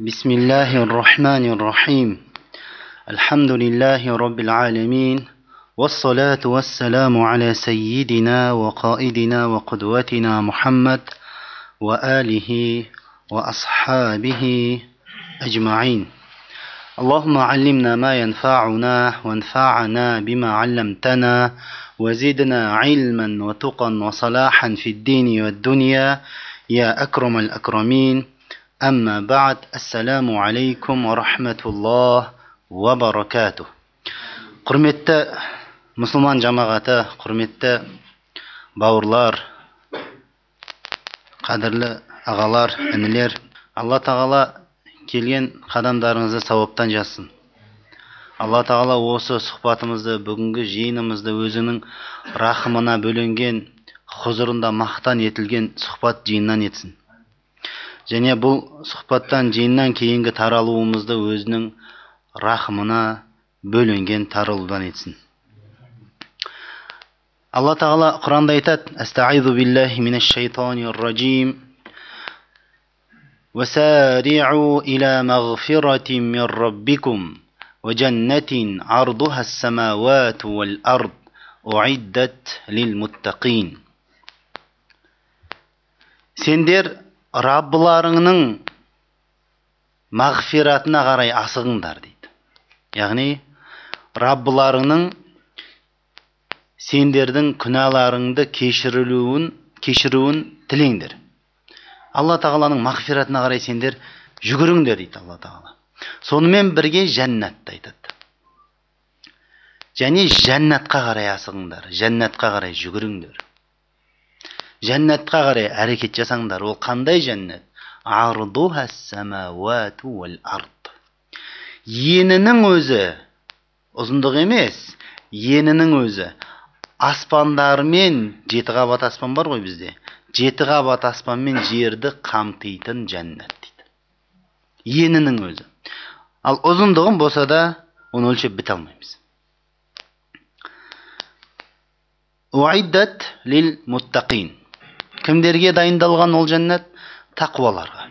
بسم الله الرحمن الرحيم الحمد لله رب العالمين والصلاة والسلام على سيدنا وقائدنا وقدوتنا محمد وآله وأصحابه أجمعين اللهم علمنا ما ينفعنا وانفعنا بما علمتنا وزدنا علما وتقا وصلاحا في الدين والدنيا يا أكرم الأكرمين أما بعد السلام عليكم ورحمة الله وبركاته Құрметті мұсылман жамағаты, құрметті бауырлар, қадірлі ағалар, інілер, Алла тағала келген қадамдарыңызды сауаптан жазсын. Алла тағала осы сұхбатымызды, бүгінгі жиынымызды өзінің рахымына бөленген, хұзырында мақтан етілген сұхбат жиыннан етсін. Және бұл сұхбаттан жиыннан кейінгі таралуымызды өзінің рахымына бөленген таралудан етсін. Алла тағала Құранда айтады: "Астаизу биллахи минаш шайтанир ражим. Васари'у иля магфиратин мин раббикум ва джаннатин ардуха ас-самавату вал ард уиддат лил муттақин." Сендер Раббыларыңның мағфиратына қарай асығыңдар дейді. Яғни Раббыларыңның сендердің күнәларыңды кешіруін тілеңдер. Алла тағаланың мағфиратына қарай сендер жүгіріңдер дейді Алла тағала. Сонымен бірге жәннатты айтады. Және жәннатқа қарай асығыңдар, жәннатқа қарай жүгіріңдер. Жәннатқа қарай әрекет жасаңдар. Ол қандай жәннат? Ардуха ас-самавату вал ард. Енінің өзі ұзындық емес, енінің өзі аспандар мен, 7 қабат аспан бар ғой бізде, 7 қабат аспан мен жерді қамтитын жәннат дейді. Енінің өзі. Ал ұзындығын болса да оны өлшеп біте алмаймыз. Уиддат лил муттақин. Кімдерге дайындалған ол жәннат? Тақуаларға.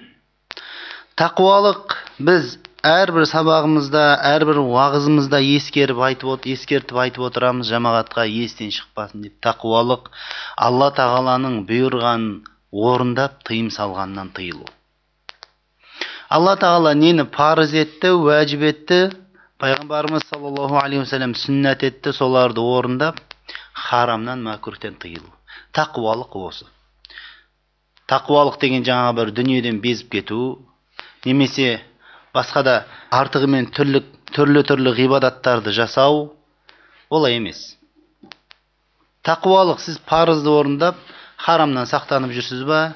Тақуалық біз әрбір сабағымызда, әрбір уағызымызда ескертіп айтып отырамыз, жамағатқа естен шықпасын деп. Тақуалық Алла тағаланың бұйырғанын орындап, тыйым салғаннан тыйылу. Алла тағала нені парыз етті, уәжіп етті, пайғамбарымыз саллаллаху алейхи вассалам сүннат етті, соларды орындап, харамнан, мәкрухтен тыйылу. Тақуалық осы. Тақуалық деген жаңа бір дүниеден безіп кету, немесе басқа да артығымен түрлі ғибадаттарды жасау, олай емес. Тақуалық сіз парызды орындап, харамнан сақтанып жүрсіз ба,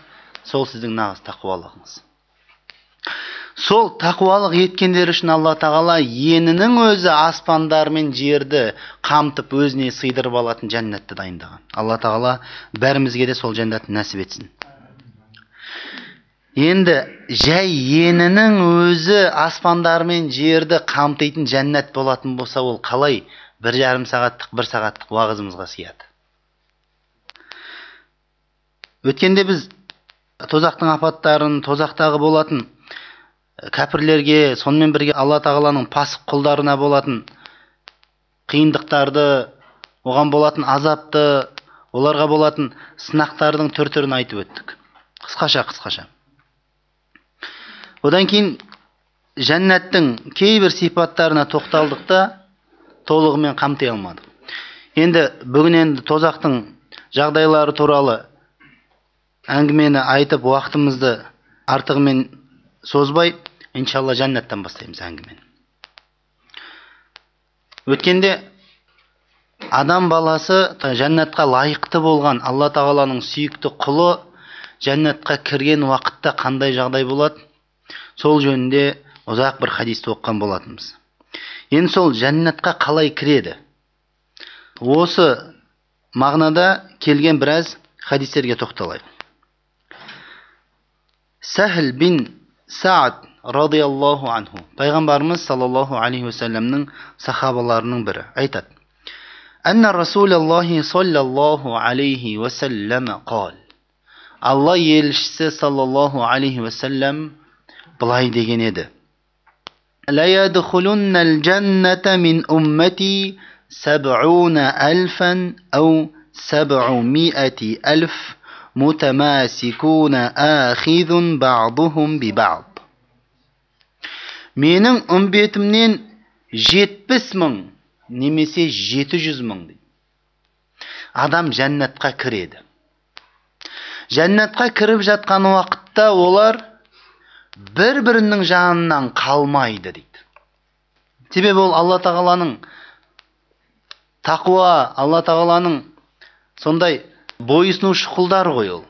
сол сіздің нағыз тақуалығыңыз. Сол тақуалық еткендер үшін Алла тағала енінің өзі аспандар мен жерді қамтып өзіне сыйдырып алатын жәннатты дайындаған. Алла тағала бәрімізге де сол жәннатты нәсіп етсін. Енді жай енінің өзі аспандар мен жерді қамтитын жәннат болатын болса, ол қалай 1,5 сағаттық, 1 сағаттық уағызымызға сияды. Өткенде біз тозақтың апаттарын, тозақтағы болатын кәпірлерге, сонымен бірге Алла тағаланың пасық құлдарына болатын қиындықтарды, оған болатын азапты, оларға болатын сынақтардың түр-түрін айтып өттік. Қысқаша. Одан кейін жәннаттың кейбір сипаттарына тоқталдық та толығымен қамти алмадық. Енді бүгін тозақтың жағдайлары туралы әңгімені айтып, уақытымызды артығымен созбай, иншалла жәннаттан бастаймыз әңгімені. Өткенде адам баласы жәннатқа лайықты болған Алла тағаланың сүйікті құлы жәннатқа кірген уақытта қандай жағдай болады? Сол жөнінде ұзақ бір хадисті оққан болатынбыз. Енді сол жәннатқа қалай кіреді? Осы мағынада келген біраз хадистерге тоқталайық. Сахл бин Саад радиаллаху анху, пайғамбарымыз саллаллаху алейхи вассаламның сахабаларының бірі, айтады: "Анна Расулаллахи саллаллаху алейхи вассалам қал." Алла елшісі саллаллаху алейхи вассалам былай деген еді: لا يدخلن الجنة من أمتي 70,000 أو 700,000 متماسكون آخذ بعضهم ببعض. Менің үмбетімнен 70,000 немесе 700,000 дейді. Адам жәннатқа кіреді. Жәннатқа кіріп жатқан уақытта олар бір-бірінің жанынан қалмайды дейді. Себебі ол Алла тағаланың тақуа, Алла тағаланың сондай бойсынушы құлдары ғой ол.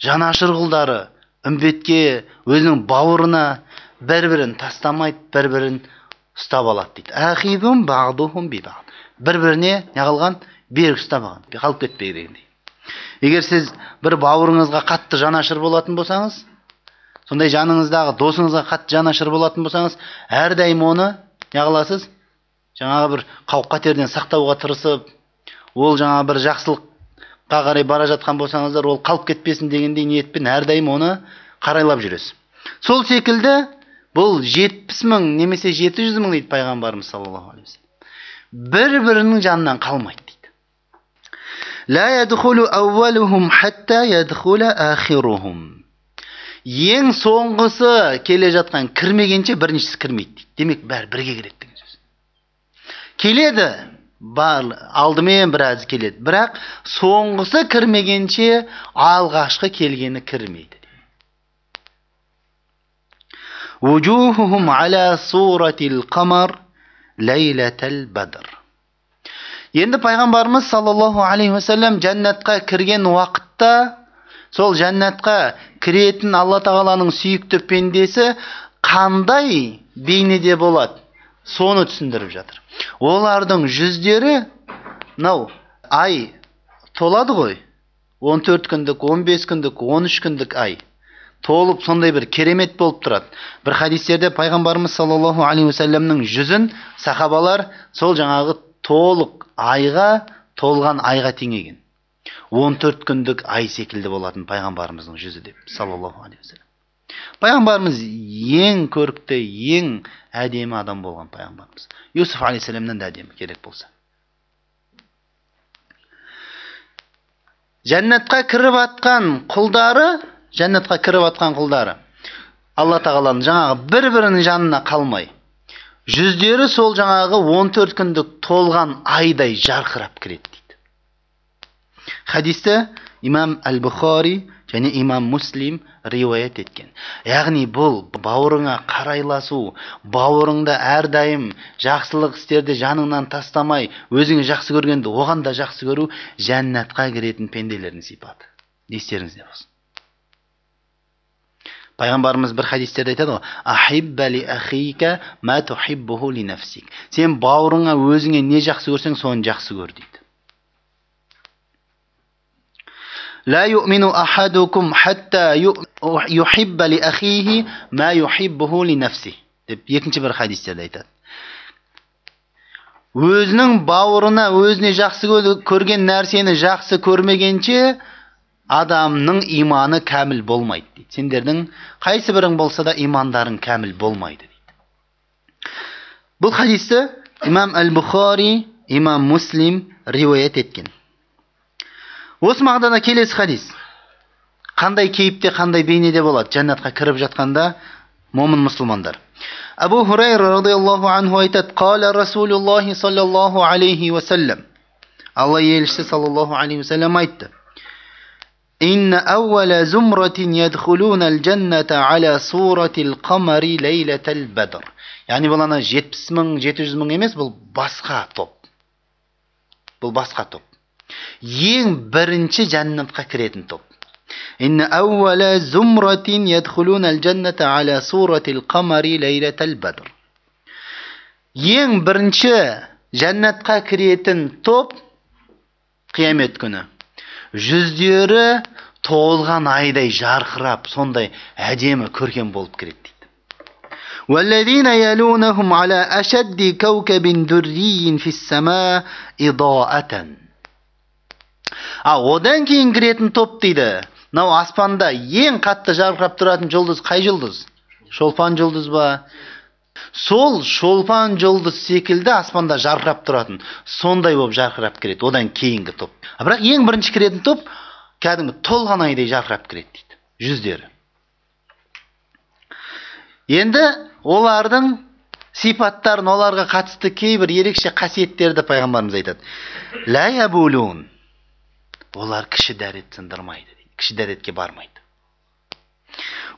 Жанашыр құлдары үмбетке, өзінің бауырына бір-бірін тастамайды, бір-бірін ұстап алады дейді. Ахидун бa'духум би бa'д. Бір-біріне не қылған? Берік ұстап алған, қалып кетпей дегендей. Егер сіз бір бауырыңызға қатты жанашыр болатын болсаңыз, сондай жаныңыздағы досыңызға қатты жанашыр болатын болсаңыз, әрдайым оны не қыласыз? Жаңағы бір қауіп-қатерден сақтауға тырысып, ол жаңағы бір жақсылыққа қарай бара жатқан болсаңыздар, ол қалып кетпесін дегендей ниетпен әрдайым оны қарайлап жүресіз. Сол секілді бұл 70,000 немесе 700,000 дейді пайғамбарымыз саллаллаху алейхи вассалам. Бір-бірінің жанынан қалмайды дейді. لا يدخل أولهم حتى يدخل آخرهم. Ең соңғысы келе жатқан кірмегенше біріншісі кірмейді дейді. Демек бәрі бірге кіреді деген сөз. Келеді, алдымен біраз келеді, бірақ соңғысы кірмегенше алғашқы келгені кірмейді. وجوههم على صورة القمر ليلة البدر. Енді пайғамбарымыз саллаллаху алейхи вассалам жәннатқа кірген уақытта, сол жәннатқа кіретін Алла тағаланың сүйікті пендесі қандай бейнеде болады, соны түсіндіріп жатыр. Олардың жүздері, ай толады ғой, 14 күндік, 15 күндік, 13 күндік ай толып сондай бір керемет болып тұрады. Бір хадистерде пайғамбарымыз саллаллаху алейхи вассаламның жүзін сахабалар сол жаңағы толық айға, толған айға теңеген. 14 күндік ай секілді болатын пайғамбарымыздың жүзі деп, саллаллаху алейхи вассалам. Пайғамбарымыз ең көрікті, ең әдемі адам болған пайғамбарымыз. Юсуф алейхиссаламнан да әдемі керек болса. Жәннатқа кіріп атқан құлдары, Алла тағаланың жаңағы бір-бірінің жанына қалмай, жүздері сол жаңағы 14 күндік толған айдай жарқырап кіреді дейді. Хадисті имам Әл-Бұхари және имам Муслим риуаят еткен. Яғни бұл бауырыңа қарайласу, бауырыңда әрдайым жақсылық істерді жаныңнан тастамай, өзіңе жақсы көргенді оған да жақсы көру жәннатқа кіретін пенделердің сипаты. Естеріңізде болсын. Пайғамбарымыз бір хадистерде айтады ғой: "Ахибба ли ахика ма тухиббуху ли нафсик." Сен бауырыңа өзіңе не жақсы көрсең, соны жақсы көр дейді. "Ла ю'мину ахадукум хатта юхибба ли ахихи ма юхиббуху ли нафсих." деп екінші бір хадистерде айтады. Өзінің бауырына өзіне жақсы көрген нәрсені жақсы көрмегенше адамның иманы кәміл болмайды дейді. Сендердің қайсы бірің болса да имандарың кәміл болмайды дейді. Бұл хадисті имам Әл-Бұхари, имам Муслим риуаят еткен. Осы мағынада келесі хадис. Қандай кейіпте, қандай бейнеде болады жәннатқа кіріп жатқанда момын мұсылмандар. Абу Хурайра радиаллаху анху айтады: "Қала Расулуллахи саллаллаху алейхи вассалам." Алла елшісі саллаллаху алейхи вассалам айтты: "Инна аувала зумратин ядхулуна аль-джанната аля суратил қамари лейлатал бадр." Яғни бұл ана 70,000, 700,000 емес, бұл басқа топ. Бұл басқа топ. Ең бірінші жәннатқа кіретін топ. Инна аувала зумратин ядхулуна аль-джанната аля суратил қамари лейлатал бадр. Ең бірінші жәннатқа кіретін топ қиямет күні. Жүздері толған айдай жарқырап, сондай әдемі көркем болып кіреді дейді. وَالَّذِينَ يَلُونَهُمْ عَلَى أَشَدِّ كَوْكَبٍ دُرِّيٍّ فِي السَّمَاءِ إِضَاءَةً. Одан кейін кіретін топ дейді. Аспанда ең қатты жарқырап тұратын жұлдыз қай жұлдыз? Шолпан жұлдыз ба? Сол шолпан жұлдыз секілді аспанда жарқырап тұратын, сондай болып жарқырап кіреді, одан кейінгі топ. Бірақ ең бірінші кіретін топ кәдімгі толған айдай жарқырап кіреді дейді, жүздері. Енді олардың сипаттарын, оларға қатысты кейбір ерекше қасиеттерді пайғамбарымыз айтады. Ла ябулун. Олар кіші дәрет сындырмайды дейді. Кіші дәретке бармайды.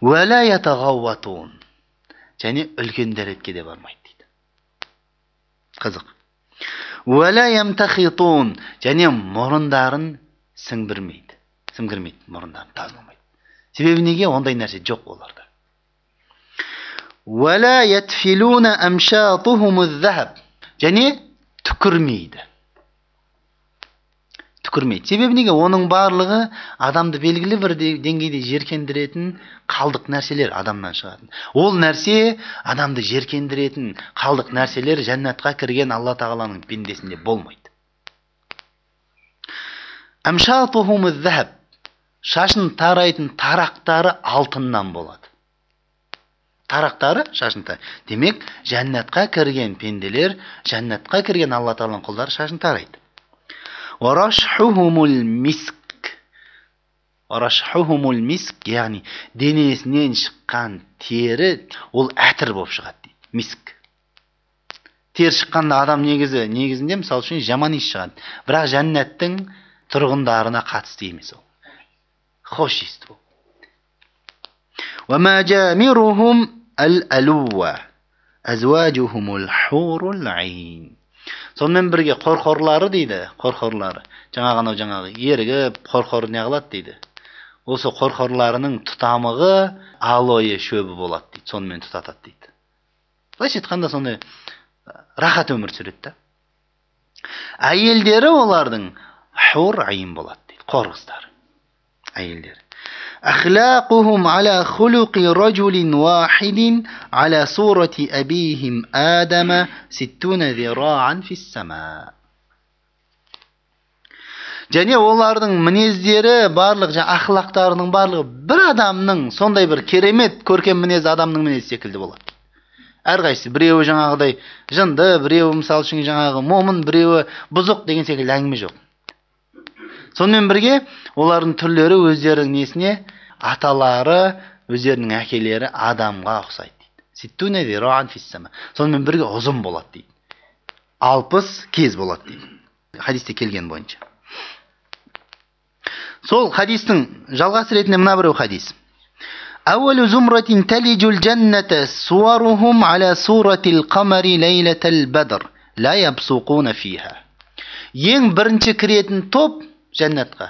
Ва ла ятағауатун. Және үлкен дәретке де бармайды дейді. Қызық. Ва ла ямтахитун. Және мұрындарын сіңбірмейді. Сіңгірмейді, мұрындарын тазаламайды. Себебі неге? Ондай нәрсе жоқ оларда. Ва ла ятфилуна амшатухумуз-захаб. Және түкірмейді. Түкірмейді. Себебі неге? Оның барлығы адамды белгілі бір деңгейде жеркендіретін қалдық нәрселер адамнан шығатын. Ол нәрсе адамды жеркендіретін қалдық нәрселер жәннатқа кірген Алла тағаланың пендесінде болмайды. Амшатухумуз-захаб. Шашын тарайтын тарақтары алтыннан болады. Тарақтары шашын тарайды. Демек, жәннатқа кірген пенделер, жәннатқа кірген Алла тағаланың құлдары шашын тарайды. Варашхухумул миск. Варашхухумул миск, яғни денесінен шыққан тері, ол әтір болып шығады дейді. Миск. Тер шыққанда адам негізінде мысалы үшін жаман иіс шығады. Бірақ жәннаттың тұрғындарына қатысты емес ол. Хош иісті ол. Ва маджамирухум ал-алуа. Азважухумул хурул айн. Сонымен бірге қорқорлары дейді, қорқорлары. Жаңағы ерігіп, қорқор не қылады дейді. Осы қорқорларының тұтамығы алойы шөбі болады дейді, сонымен тұтатады дейді. Былайша айтқанда сондай рахат өмір сүреді. Әйелдері олардың хур айын болады дейді, қор қыздары. Әйелдері. أخلاقهم على خلق رجل واحد على صورة أبيهم آدم 60 ذراعا في السماء. Және олардың мінездері барлық, ақылақтарының барлығы бір адамның, сондай бір керемет көркем мінез адамның мінезі секілді болады. Әрқайсысы біреуі жаңағыдай жынды, біреуі мысалы үшін жаңағы момын, біреуі бұзық деген секілді әңгіме жоқ. Сонымен бірге олардың түрлері өздерінің несіне, аталары, өздерінің әкелері адамға ұқсайды дейді. Сонымен бірге ұзын болады дейді. 60 кез болады дейді. Хадисте келген бойынша. Сол хадистің жалғасы ретінде мына біреу хадис. Әуәлу зумратин талижул джанната суарухум аля суратил қамари лейлатал бадр ла ябсуқуна фиха. Ең бірінші кіретін топ жәннатқа.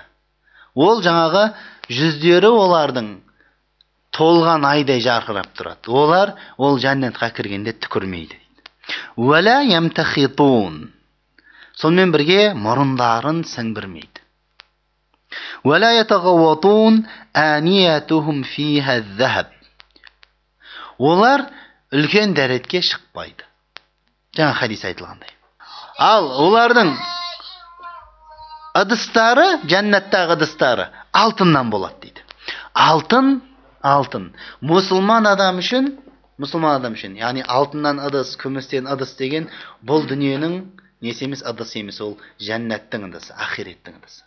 Ол жаңағы жүздері олардың толған айдай жарқырап тұрады. Олар ол жәннатқа кіргенде түкірмейді. Уәлә ямтахитун. Сонымен бірге мұрындарын сіңбірмейді. Уәлә ятағауатун әниятухум фиха захаб. Олар үлкен дәретке шықпайды. Жаңа хадис айтылғандай. Ал олардың ыдыстары, жәннаттағы ыдыстары алтыннан болады дейді. Алтын. Мұсылман адам үшін, яғни алтыннан ыдыс, күмістен ыдыс деген бұл дүниенің несі емес, ыдыс емес, ол жәннаттың ыдысы, ахиреттің ыдысы.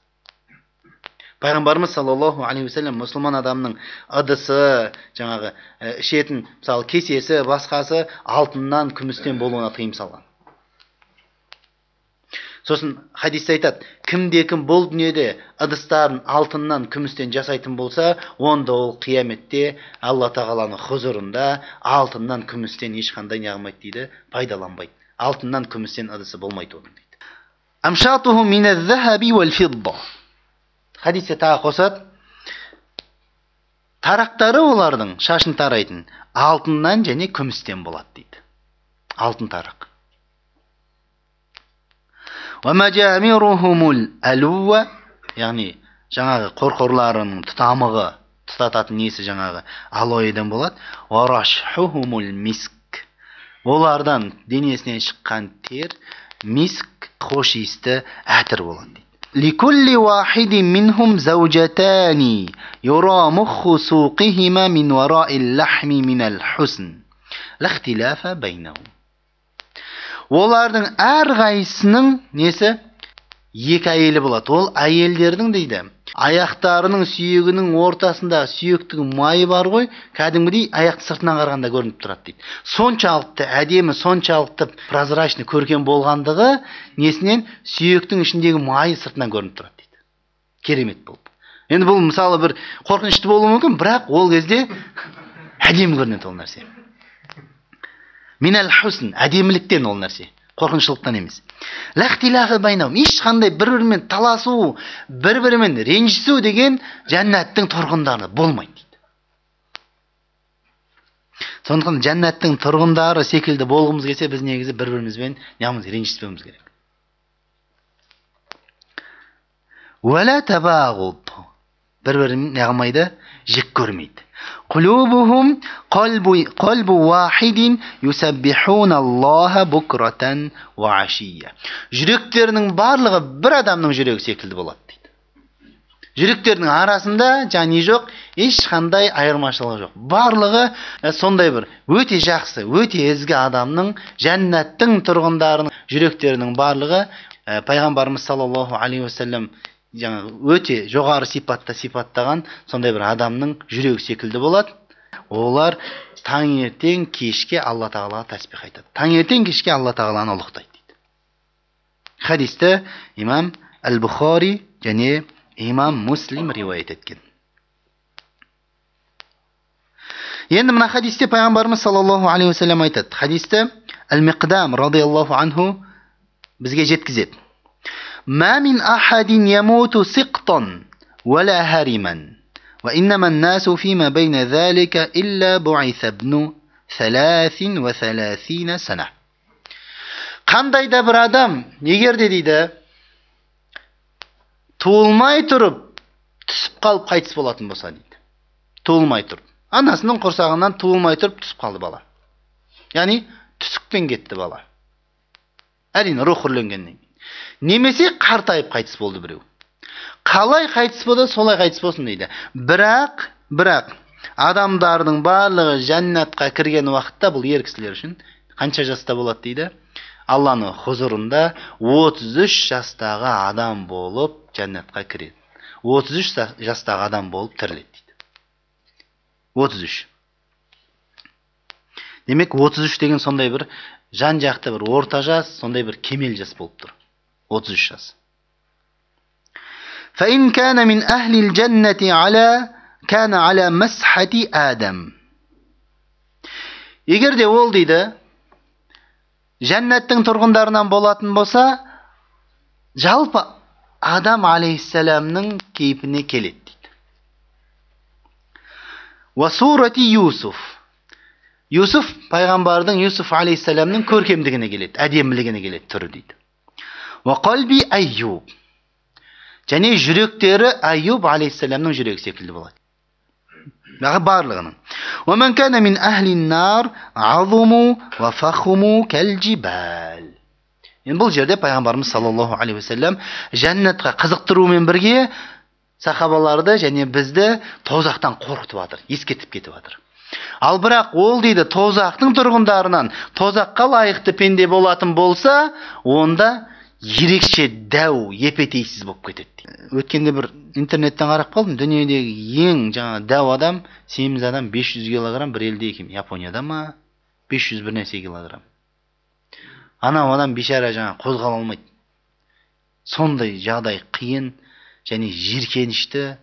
Пайғамбарымыз саллаллаху алейхи вассалам мұсылман адамның ыдысы, жаңағы ішетін, мысалы кесесі, басқасы алтыннан, күмістен болуына тыйым салған. Сосын хадисте айтады, кімде-кім бұл дүниеде ыдыстарын алтыннан, күмістен жасайтын болса, онда ол қияметте Алла тағаланың хұзырында алтыннан, күмістен ешқандай не қылмайды дейді, пайдаланбайды. Алтыннан, күмістен ыдысы болмайды оның дейді. Амшатуху миназ-захаби вал-фидда. Хадисте тағы қосады, тарақтары олардың шашын тарайтын алтыннан және күмістен болады дейді. Алтын тарақ. Яғни жаңағы қорқорларының тұтамығы, тұтататын несі жаңағы алойдан болады. Олардан денесінен шыққан тер миск, хош иісті әтір болады дейді. لكل واحد منهم زوجتان يرى مخ سوقهما من وراء اللحم من الحسن لا اختلاف بينهم. Олардың әрқайсысының несі? Екі әйелі болады. Ол әйелдердің дейді. Аяқтарының сүйегінің ортасында сүйектің майы бар ғой, кәдімгідей аяқ сыртынан қарағанда көрініп тұрады дейді. Соншалықты әдемі, соншалықты прозрачный көркем болғандығы несінен сүйектің ішіндегі майы сыртынан көрініп тұрады дейді. Керемет болып. Енді бұл мысалы бір қорқынышты болуы мүмкін, бірақ ол кезде әдемі көрінеді ол нәрсе. Минал хусн, әдеміліктен ол нәрсе. Қорқыншылықтан емес. Лахтилахы байнау, ешқандай бір-бірімен таласу, бір-бірімен ренжісу деген жәннаттың тұрғындары болмайды дейді. Сондықтан жәннаттың тұрғындары секілді болғымыз келсе, біз негізі бір-бірімізбен неғымыз ренжіспеуіміз керек. Уәлә табағуд, бір-бірін неғымайды, жек көрмейді. قلوبهم قلب واحد يسبحون الله بكرة وعشية. Жүректерінің барлығы бір адамның жүрегі секілді болады дейді. Жүректердің арасында жаны жоқ, ешқандай айырмашылығы жоқ. Барлығы сондай бір өте жақсы, өте ізгі адамның, жәннаттың тұрғындарының жүректерінің барлығы пайғамбарымыз саллаллаху алейхи уассалам өте жоғары сипатта сипаттаған сондай бір адамның жүрегі секілді болады. Олар таңертең кешке Алла тағалаға тәсбих айтады. Таңертең кешке Алла тағаланы ұлықтайды дейді. Хадисті имам Әл-Бухари және имам Муслим риуаят еткен. Енді мына хадисте пайғамбарымыз саллаллаху алейхи уассалам айтады. Хадисті Әл-Миқдам радиаллаху анху бізге жеткізеді. ما من أحد يموت سقطا ولا هرما وإنما الناس فيما بين ذلك إلا بعث ابن 33 سنة. Қандай да бір адам, егер де дейді, туылмай тұрып, түсіп қалып қайтыс болатын болса дейді. Туылмай тұрып. Анасының құрсағынан туылмай тұрып түсіп қалды бала. Яғни түсікпен кетті бала. Әрине рух үрленгеннен. Немесе қартайып қайтыс болды біреу. Қалай қайтыс болды, солай қайтыс болсын дейді. Бірақ адамдардың барлығы жәннатқа кірген уақытта, бұл ер кісілер үшін қанша жаста болады дейді? Алланың хузурында 33 жастағы адам болып жәннатқа кіреді. 33 жастағы адам болып тіріледі дейді. 33. Демек 33 деген сондай бір жан жақты бір орта жас, сондай бір кемел жас болып тұр. 33 жас. فإن كان من أهل الجنة كان على مسحة آدم. Егер де ол дейді, жәннаттың тұрғындарынан болатын болса, жалпы Адам алейхиссаламның кейпіне келеді дейді. Васурати Юсуф. Юсуф пайғамбардың Юсуф алейхиссаламның көркемдігіне келеді, әдемілігіне келеді түрі дейді. Вақалби Айюб. Және жүректері Айюб алейхиссаламның жүрегі секілді болады. Барлығының. ومن كان من أهل النار عظم وفخم كالجبال. Енді бұл жерде пайғамбарымыз саллаллаху алейхи уассалам жәннатқа қызықтырумен бірге сахабаларды және бізді тозақтан қорқытып жатыр, ескертіп кетіп жатыр. Ал бірақ ол дейді, тозақтың тұрғындарынан тозаққа лайықты пенде болатын болса, онда ерекше дәу, епетейсіз болып кетеді. Өткенде бір интернеттен қарап қалдым, дүниедегі ең жаңа дәу адам, семіз адам 500 килограмм, бір елде екен, Японияда ма 500 бір нәрсе килограмм. Анау адам бейшара жаңа қозғала алмайды. Сондай жағдай қиын және жиіркенішті,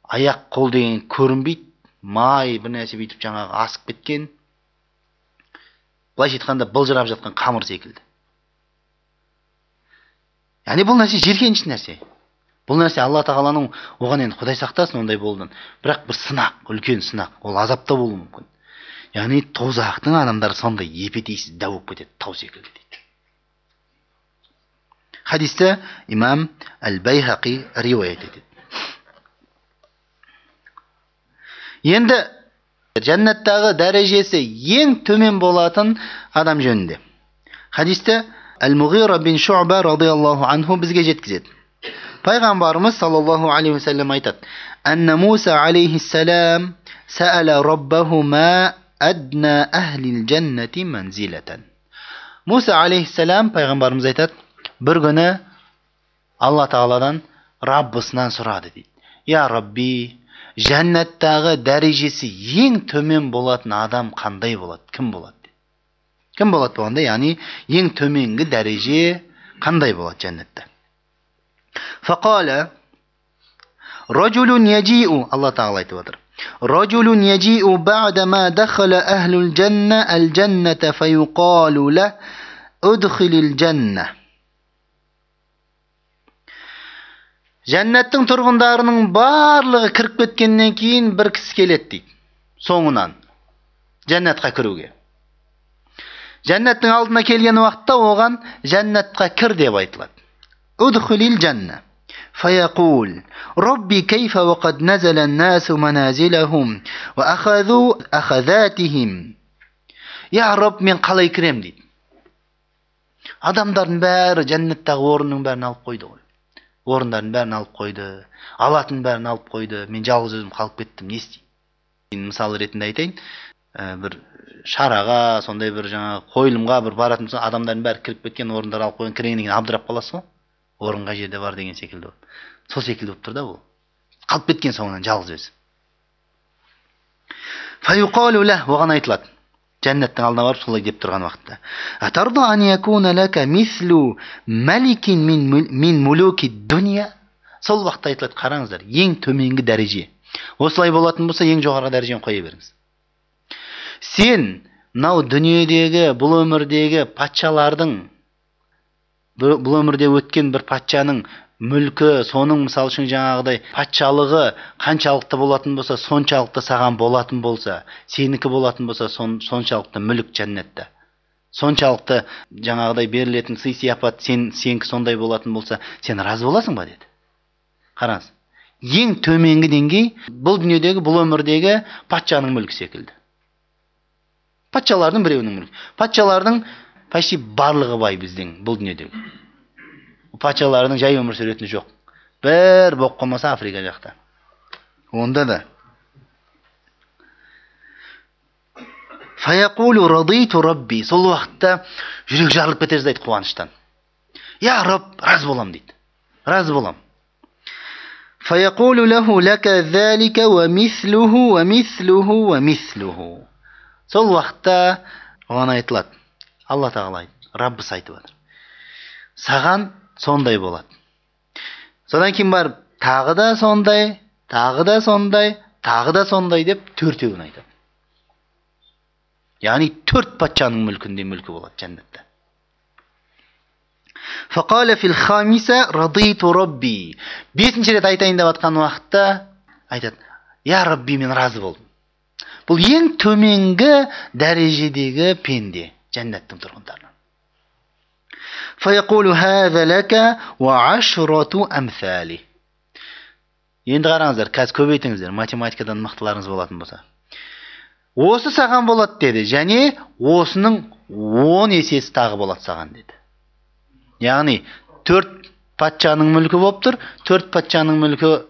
аяқ қол деген көрінбейді, май бір нәрсе бүйтіп жаңағы асып кеткен, былайша айтқанда былжырап жатқан қамыр секілді. Яғни бұл нәрсе жиіркенішті нәрсе. Бұл нәрсе Алла тағаланың оған енді Құдай сақтасын ондай болдан. Бірақ бір сынақ, үлкен сынақ, ол азапта болуы мүмкін. Яғни тозақтың адамдары сондай епетейсіз дәу болып кетеді, тау секілді дейді. Хадисті имам Әл-Байхақи риуаят етеді. Енді жәннаттағы дәрежесі ең төмен болатын адам жөнінде. Хадисті Әл-Муғира бин Шуъба радиаллаху анху бізге жеткізеді. Пайғамбарымыз саллаллаху алейхи ва саллям айтады: "Анна Муса алейхиссалам саала раббаху ма адна ахлил джаннати манзилатан." Муса алейхиссалам пайғамбарымыз айтады, бір күні Алла Тағаладан Раббысынан сұрады дейді: "Я Рабби, жәннаттағы дәрежесі ең төмен болатын адам қандай болады? Кім болады?" Кім болады болғанда, яғни ең төменгі дәреже қандай болады жәннатта? Фақала ражулун яжиу, Алла Тағала айтып отыр: "Ражулун яжиу ба'дама дахала ахлул джанна аль-джанната фаюқалу ла удхилил джанна." Жәннаттың тұрғындарының барлығы кіріп кеткеннен кейін бір кісі келеді дейді. Соңынан жәннатқа кіруге. Жәннаттың алдына келген уақытта оған жәннатқа кір деп айтылады. Удхилил джанна. فيقول ربي كيف وقد نزل الناس منازلهم وأخذوا أخذاتهم. يا رب мен қалай кірем дейді. Адамдардың бәрі жәннаттағы орынның бәрін алып қойды ғой. Орындарын бәрін алып қойды, алатын бәрін алып қойды. Мен жалғыз өзім қалып кеттім, не істеймін? Мысал ретінде айтайын, бір шараға, сондай бір жаңа қойылымға бір баратын болса, адамдардың бәрі кіріп кеткен, орындар алып қойған, кіргеннен кейін абдырап қаласыз ғой. Орын қай жерде бар деген секілді болды. Сол секілді болып тұр да бұл. Қалып кеткен соңынан жалғыз өзі. Фаюқалу ла, оған айтылады. Жәннаттың алдына барып солай деп тұрған уақытта: "Атарда ан якуна лака мислу маликин мин мулуки дуния." Сол уақытта айтылады, қараңыздар, ең төменгі дәреже. Осылай болатын болса, ең жоғарғы дәрежені қоя беріңіз. Сен мынау дүниедегі, бұл өмірдегі патшалардың, бұл өмірде өткен бір патшаның мүлкі, соның мысал үшін жаңағыдай патшалығы қаншалықты болатын болса, соншалықты саған болатын болса, сенікі болатын болса, соншалықты мүлік жәннатта. Соншалықты жаңағыдай берілетін сый сияпат сенікі сондай болатын болса, сен разы боласың ба деді. Қараңыз, ең төменгі деңгей бұл дүниедегі, бұл өмірдегі патшаның мүлкі секілді. Патшалардың біреуінің мүлкі. Патшалардың почти барлығы бай біздің бұл дүниедегі. Патшалардың жай өмір сүретіні жоқ. Бір болып қалмаса Африка жақта. Онда да. Фаяқулу радиту рабби. Сол уақытта жүрек жарылып кетер дейді қуаныштан. Я Рабб, разы болам дейді. Разы болам. Фаяқулу лаху лака залика ва мислуху ва мислуху ва мислуху. Сол уақытта оған айтылады. Алла Тағала айтады, Раббысы айтып отыр: "Саған сондай болады." Содан кейін барып, тағы да сондай, тағы да сондай, тағы да сондай деп төртеуін айтады. Яғни төрт патшаның мүлкінде мүлкі болады жәннатта. Фақала фил хамиса радиту рабби. Бесінші рет айтайын деп атқан уақытта айтады: "Я Рабби, мен разы болдым." Бұл ең төменгі дәрежедегі пенде жәннаттың тұрғындарынан. فيقول هذا لك وعشرة أمثاله. Енді қараңыздар, қазір көбейтіңіздер, математикадан мықтыларыңыз болатын болса. Осы саған болады деді, және осының 10 есесі тағы болады саған деді. Яғни 4 патшаның мүлкі болып тұр, 4 патшаның мүлкі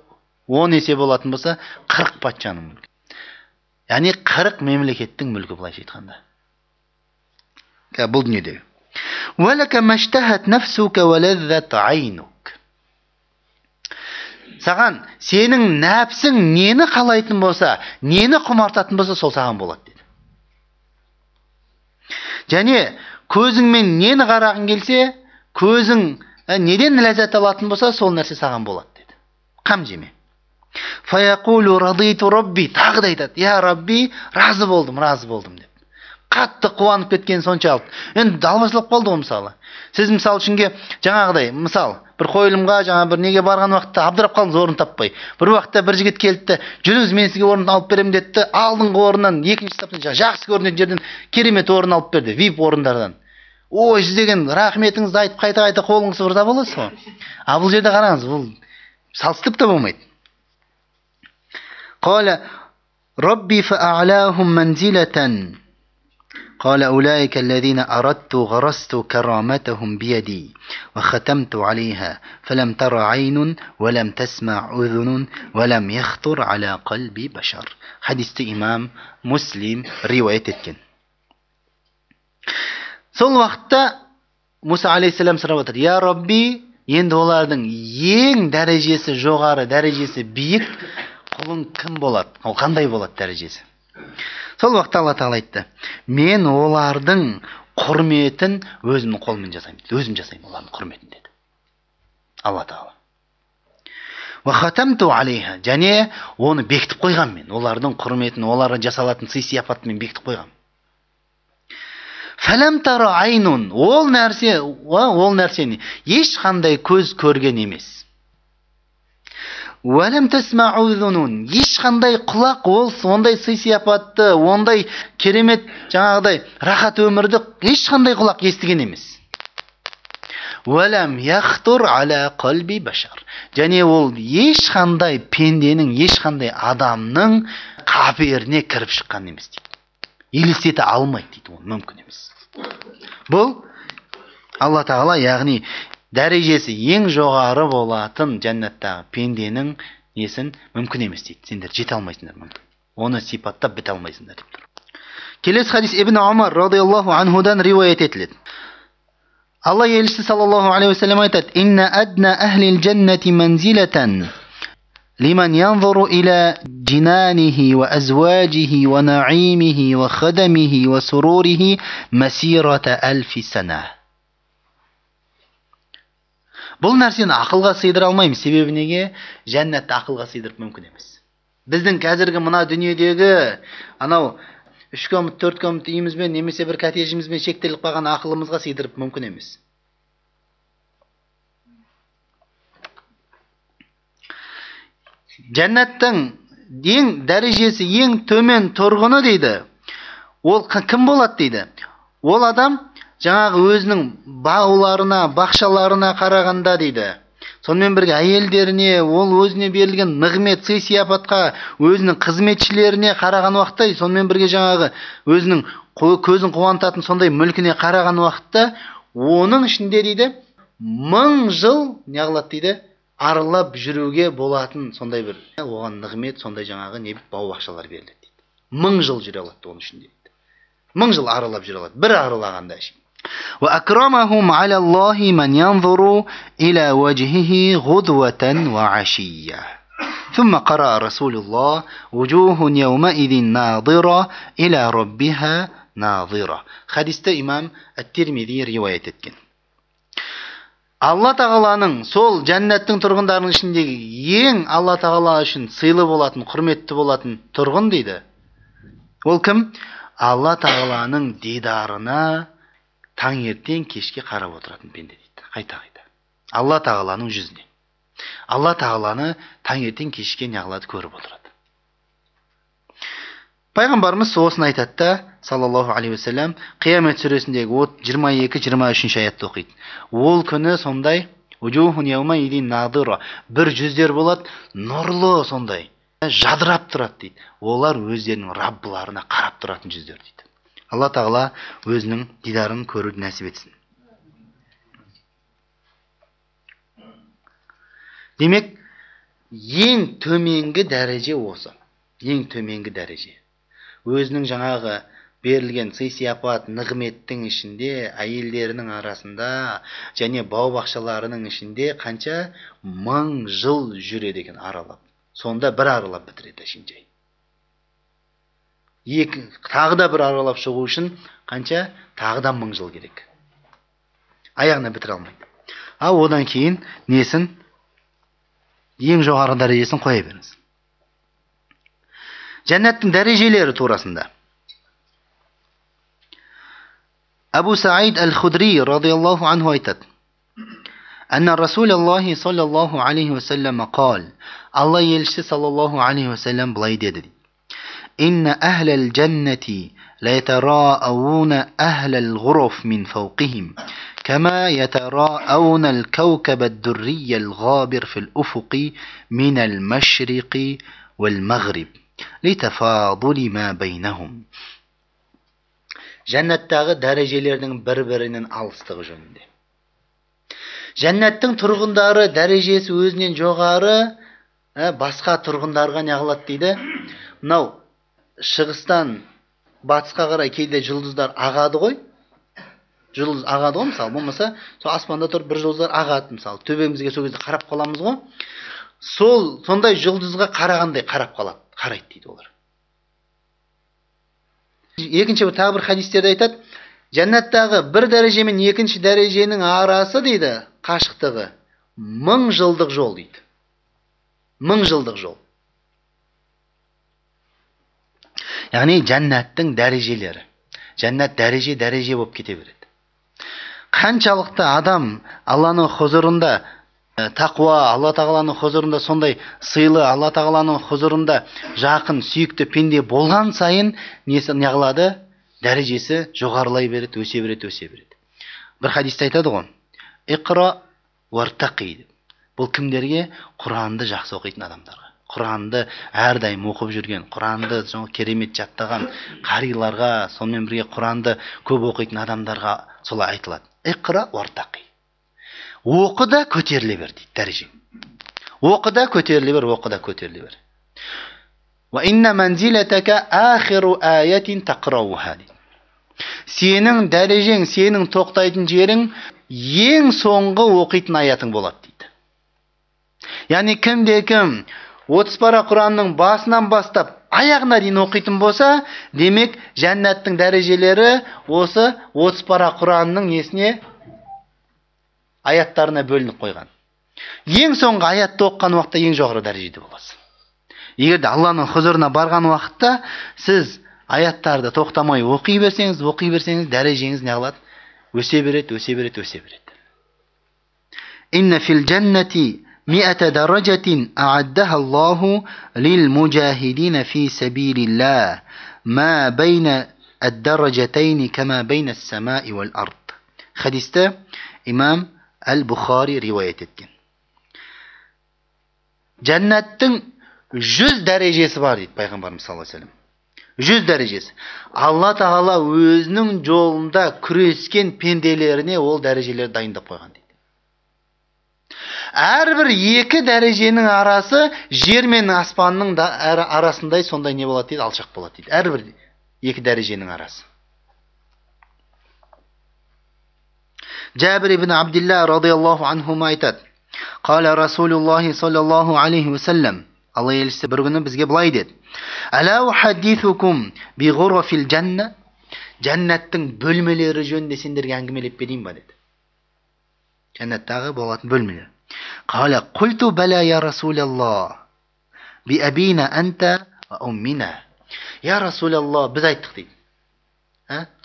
10 есе болатын болса, 40 патшаның мүлкі. Яғни 40 мемлекеттің мүлкі былайша айтқанда. Бұл дүниедегі. وَلَكَ مَشْتَهَتْ نَفْسُكَ وَلَذَّتْ عَيْنُكَ. Саған сенің нәпсің нені қалайтын болса, нені құмартатын болса, сол саған болады деді. Және көзіңмен нені қарағың келсе, көзің неден ләззат алатын болса, сол нәрсе саған болады деді. Қам жеме. فَيَقُولُ رَضِيتُ رَبِّي. Тағы да айтады: "Я Рабби, разы болдым" деп. Қатты қуанып кеткен соншалық. Енді далбасалап қалды ғой мысалы. Сіз мысал үшінге жаңағыдай, мысал, бір қойылымға, жаңа бір неге барған уақытта абдырап қалдыңыз, орын таппай. Бір уақытта бір жігіт келді, "Жүріңіз, мен сізге орын алып беремін" деді. Алдыңғы орыннан, екінші таптан жақсы көрінетін жерден керемет орын алып берді, VIP орындардан. Ой, сіз деген рахметіңізді айтып қайта-қайта қолыңызды ұрда боласыз ғой. А бұл жерде қараңыз, бұл салыстырып та болмайды. Қала Рабби фа'алахум манзилатан قال أولئك الذين أردت غرست كرامتهم بيدي وختمت عليها فلم تر عين ولم تسمع أذن ولم يخطر على قلب بشر. Hadisті имам Муслим риуаят еткен. Сол уақытта Муса алейхиссалам сұрап отыр: "Я Рабби, енді олардың ең дәрежесі жоғары, дәрежесі биік құлың кім болады? Ол қандай болады дәрежесі?" Сол уақытта Алла Тағала айтты: "Мен олардың құрметін өзімнің қолыммен жасаймын. Өзім жасаймын олардың құрметін" деді Алла Тағала. "Ва хатамту алейха", және оны бекітіп қойған мен. Олардың құрметін, оларға жасалатын сый-сияпатын мен бекітіп қойған. Фалам тара айнун, ол нәрсені ешқандай көз көрген емес. Уалам тасмау зунун, ешқандай құлақ ол ондай сый-сияпатты, ондай керемет жаңағыдай рахат өмірді ешқандай құлақ естіген емес. Уалам яхтур аля қалби башар, және ол ешқандай пенденің, ешқандай адамның қаперіне кіріп шыққан емес дейді. Елестете алмайды дейді, ол мүмкін емес. Бұл Алла Тағала, яғни дәрежесі ең жоғары болатын жәннаттағы пенденің несін мүмкін емес дейді. Сендер жете алмайсыңдар мүмкін. Оны сипаттап біте алмайсыңдар деп тұр. Келесі хадис Ибн Умар радиаллаху анхудан риуаят етіледі. Алла елшісі саллаллаху алейхи ва саллям айтады: "Инна адна ахлил джаннати манзилатан لمن ينظر إلى جنانه وأزواجه ونعيمه وخدمه وسروره مسيرة 1000 سنة". Бұл нәрсені ақылға сыйдыра алмаймыз. Себебі неге? Жәннатты ақылға сыйдырып мүмкін емес. Біздің қазіргі мына дүниедегі анау 3 комнат, 4 комнат үйімізбен немесе бір коттеджімізбен шектеліп қалған ақылымызға сыйдырып мүмкін емес. Жәннаттың ең дәрежесі, ең төмен тұрғыны дейді. Ол кім болады дейді? Ол адам жаңағы өзінің бағуларына, бақшаларына қарағанда дейді. Сонымен бірге әйелдеріне, ол өзіне берілген нығмет, сый-сияпатқа, өзінің қызметшілеріне қараған уақытта, сонымен бірге жаңағы өзінің көзін қуантатын сондай мүлкіне қараған уақытта, оның ішінде дейді 1000 жыл не қылады дейді? Арылап жүруге болатын сондай бір, оған нығмет, сондай жаңағы не бау-бақшалар беріледі дейді. 1000 жыл жүре алады оның ішінде дейді. 1000 жыл арылап жүре алады, бір арылағанда ше. Ва акрамахум аля Аллахи ман янзуру иля вajhihi гудватан ва ашия. ثم قرأ رسول الله وجوه يومئذ ناظرة إلى ربها ناظرة. Хадисті имам Ат-Тирмизи риуаят еткен. Алла Тағаланың сол жәннаттың тұрғындарының ішіндегі ең Алла Тағала үшін сыйлы болатын, құрметті болатын тұрғын дейді. Ол кім? Алла Тағаланың дидарына таңертең кешке қарап отыратын пенде дейді. Қайта-қайта. Алла Тағаланың жүзіне. Алла Тағаланы таңертең кешке неғылады көріп отырады. Пайғамбарымыз осыны айтады да, саллаллаху алейхи ва саллям, Қиямет сүресіндегі 22-23 аятты оқиды. Ол күні сондай, уджухун яумаидин надыра, бір жүздер болады, нұрлы сондай, жадырап тұрады дейді. Олар өздерінің Раббыларына қарап тұратын жүздер дейді. Алла Тағала өзінің дидарын көруді нәсіп етсін. Демек, ең төменгі дәреже осы. Ең төменгі дәреже. Өзінің жаңағы берілген сый-сияпат, нығметтің ішінде, әйелдерінің арасында және бау-бақшаларының ішінде қанша 1000 жыл жүреді екен аралап. Сонда бір аралап бітіреді әшейін. Тағы да бір аралап шығу үшін қанша? Тағы да 1000 жыл керек. Аяғына бітіре алмайды. Одан кейін несін? Ең жоғары дәрежесін қоя беріңіз. Жәннаттың дәрежелері турасында. Абу Саид Аль-Худри радиаллаху анху айтады: Анна Расулаллахи саллаллаху алейхи ва саллям қал. Алла елшісі саллаллаху алейхи ва саллям былай деді: Инна ахлал джаннати ла ятарауна ахлал гуруф мин фауқихим. كما يتراءون الكوكب الدري الغابر في الأفق من المشرق والمغرب لتفاضل ما بينهم. Жәннаттағы дәрежелердің бір-бірінен алыстығы жөнінде. Жәннаттың тұрғындары дәрежесі өзінен жоғары, басқа тұрғындарға не қылады дейді. Мынау шығыстан батысқа қарай кейде жұлдыздар ағады ғой. Жұлдыз ағады ғой, мысалы, болмаса, сол аспанда тұрып бір жұлдыздар ағады, мысалы, төбемізге сол кезде қарап қаламыз ғой. Сондай жұлдызға қарағандай қарайды дейді олар. Екінші тағы бір хадистерде айтады, жәннаттағы бір дәреже мен екінші дәреженің арасы дейді, қашықтығы 1000 жылдық жол дейді. 1000 жылдық жол. Яғни жәннаттың дәрежелері. Жәннат дәреже болып кете береді. Қаншалықты адам Алланың хұзырында тақуа, Алла тағаланың хұзырында сондай сыйлы, Алла тағаланың хұзырында жақын, сүйікті пенде болған сайын не қылады? Дәрежесі жоғарылай береді, өсе береді. Бір хадисте айтады ғой, иқра вартақи. Бұл кімдерге? Құранды жақсы оқитын адамдарға. Құранды әрдайым оқып жүрген, Құранды керемет жаттаған қариларға, сонымен бірге Құранды көп оқитын адамдарға солай айтылады. Иқра вартақи. Оқы да көтеріле бер дейді дәреже. Оқы да көтеріле бер. Ва инна манзилатака ахиру аятин тақрауха. Сенің дәрежең, сенің тоқтайтын жерің ең соңғы оқитын аятың болады дейді. Яғни кім 30 пара Құранның басынан бастап аяғына дейін оқитын болса, демек жәннаттың дәрежелері осы 30 пара Құранның несіне? Аяттарына бөлініп қойған. Ең соңғы аятты оққан уақытта ең жоғары дәрежеде боласыз. Егер де Алланың хұзырына барған уақытта сіз аяттарды тоқтамай оқи берсеңіз, дәрежеңіз не қылады? Өсе береді. Инна фил джаннати 100 даражатин а'аддаха Аллаху лил мужахидин фи сабилилlah ма байна ад-даражатайни кама байна ас-сама'i вал ард. Хадисте имам Әл-Бухари риуаят еткен. Жәннаттың 100 дәрежесі бар дейді пайғамбарымыз саллаллаху алейхи ва саллям. 100 дәрежесі. Алла тағала өзінің жолында күрескен пенделеріне ол дәрежелерді дайындап қойған дейді. Әрбір 2 дәреженің арасы жер мен аспанның арасындай сондай не болады дейді, алшақ болады дейді. Әрбір 2 дәреженің арасы. Жабир ибн Абдилла радиаллаху анхума айтады. Қала Расулуллахи саллаллаху алейхи ва саллям. Алла елшісі бір күні бізге былай деді. Әла ухаддисукум би ғурфил жанна. Жәннаттың бөлмелері жөнінде сендерге әңгімелеп берейін ба деді. Жәннаттағы болатын бөлмелер. Қала құлту бәла я Расулаллах. Би абина анта ва уммина. Я Расулаллах, біз айттық дейді.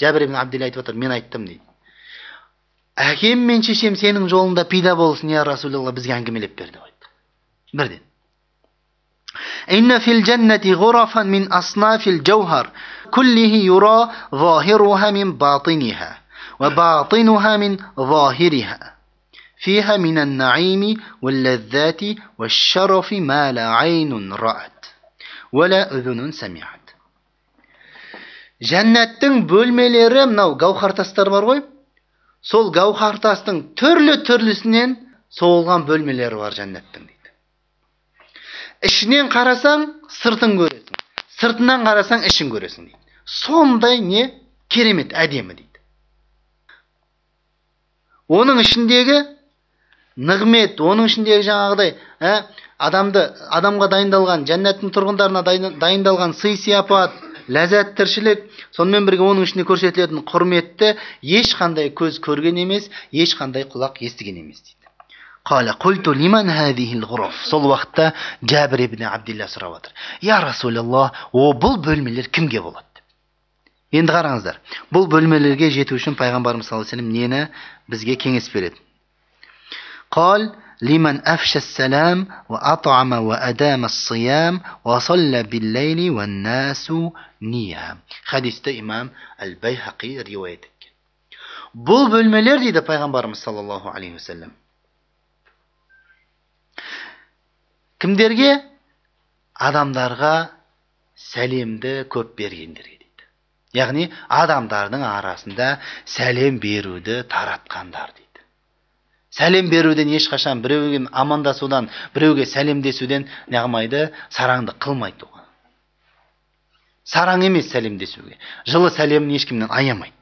Жабир ибн Абдилла айтып отыр, мен айттым дейді. Әкем мен шешем сенің жолында пида болсын, я Расулалла, бізге әңгімелеп берді дейді. Бірден. Инна фил джаннати ғурафан мин аснафил джаухар куллихи юра ظاهرها من باطنها وباطنها من ظاهرها فيها من النعيم واللذات والشرف ما لا عين رأت ولا أذن سمعت. Жәннаттың бөлмелері, мынау гауһар тастар бар ғой, сол гауһар тастың түрлі-түрлісінен соғылған бөлмелері бар жәннаттың дейді. Ішінен қарасаң, сыртын көресің. Сыртынан қарасаң, ішін көресің дейді. Сондай не керемет, әдемі дейді. Оның ішіндегі нығмет, оның ішіндегі жаңағыдай, адамға дайындалған, жәннаттың тұрғындарына дайындалған сый сияпат, ләззат тіршілік, сонымен бірге оның ішінде көрсетілетін құрметті ешқандай көз көрген емес, ешқандай құлақ естіген емес дейді. Қала құлту лиман хадихил ғураф. Сол уақытта Жабир ибн Абдилла сұрап отыр. Я Расулаллах, бұл бөлмелер кімге болады деп. Енді қараңыздар, бұл бөлмелерге жету үшін пайғамбарымыз саллаллаху алейхи ва саллям нені бізге кеңес береді. Қал لمن أفشى السلام وأطعم وأدام الصيام وصلى بالليل والناس نيام. Хадисте имам Әл-Байхақи риуаят еткен. Бұл бөлмелер дейді пайғамбарымыз саллаллаху алейхи ва саллям. Кімдерге? Адамдарға сәлемді көп бергендерге дейді. Яғни адамдардың арасында сәлем беруді таратқандар дейді. Сәлем беруден ешқашан біреуге амандасудан, біреуге сәлемдесуден не қылмайды, сараңды қылмайды оған. Сараң емес сәлемдесуге. Жылы сәлемін ешкімнен аямайды.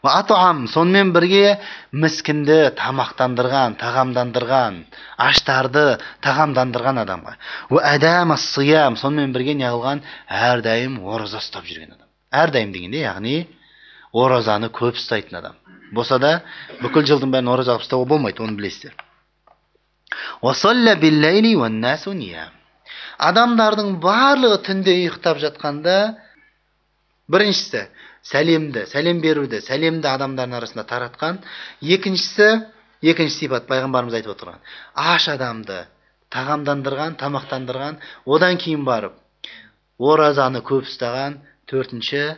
Атуам, сонымен бірге міскінді тамақтандырған, тағамдандырған, аштарды тағамдандырған адамға. Адам ас-сиям, сонымен бірге не қылған, әрдайым ораза ұстап жүрген адам. Әрдайым дегенде, яғни оразаны көп ұстайтын адам. Болса да бүкіл жылдың бәрін ораза ұстауға болмайды, оны білесіздер. Адамдардың барлығы түнде ұйықтап жатқанда, біріншісі сәлем беруді, сәлемді адамдардың арасында таратқан. Екінші сипат пайғамбарымыз айтып отырған. Аш адамды тағамдандырған, тамақтандырған, одан кейін барып оразаны көп ұстаған. Төртінші,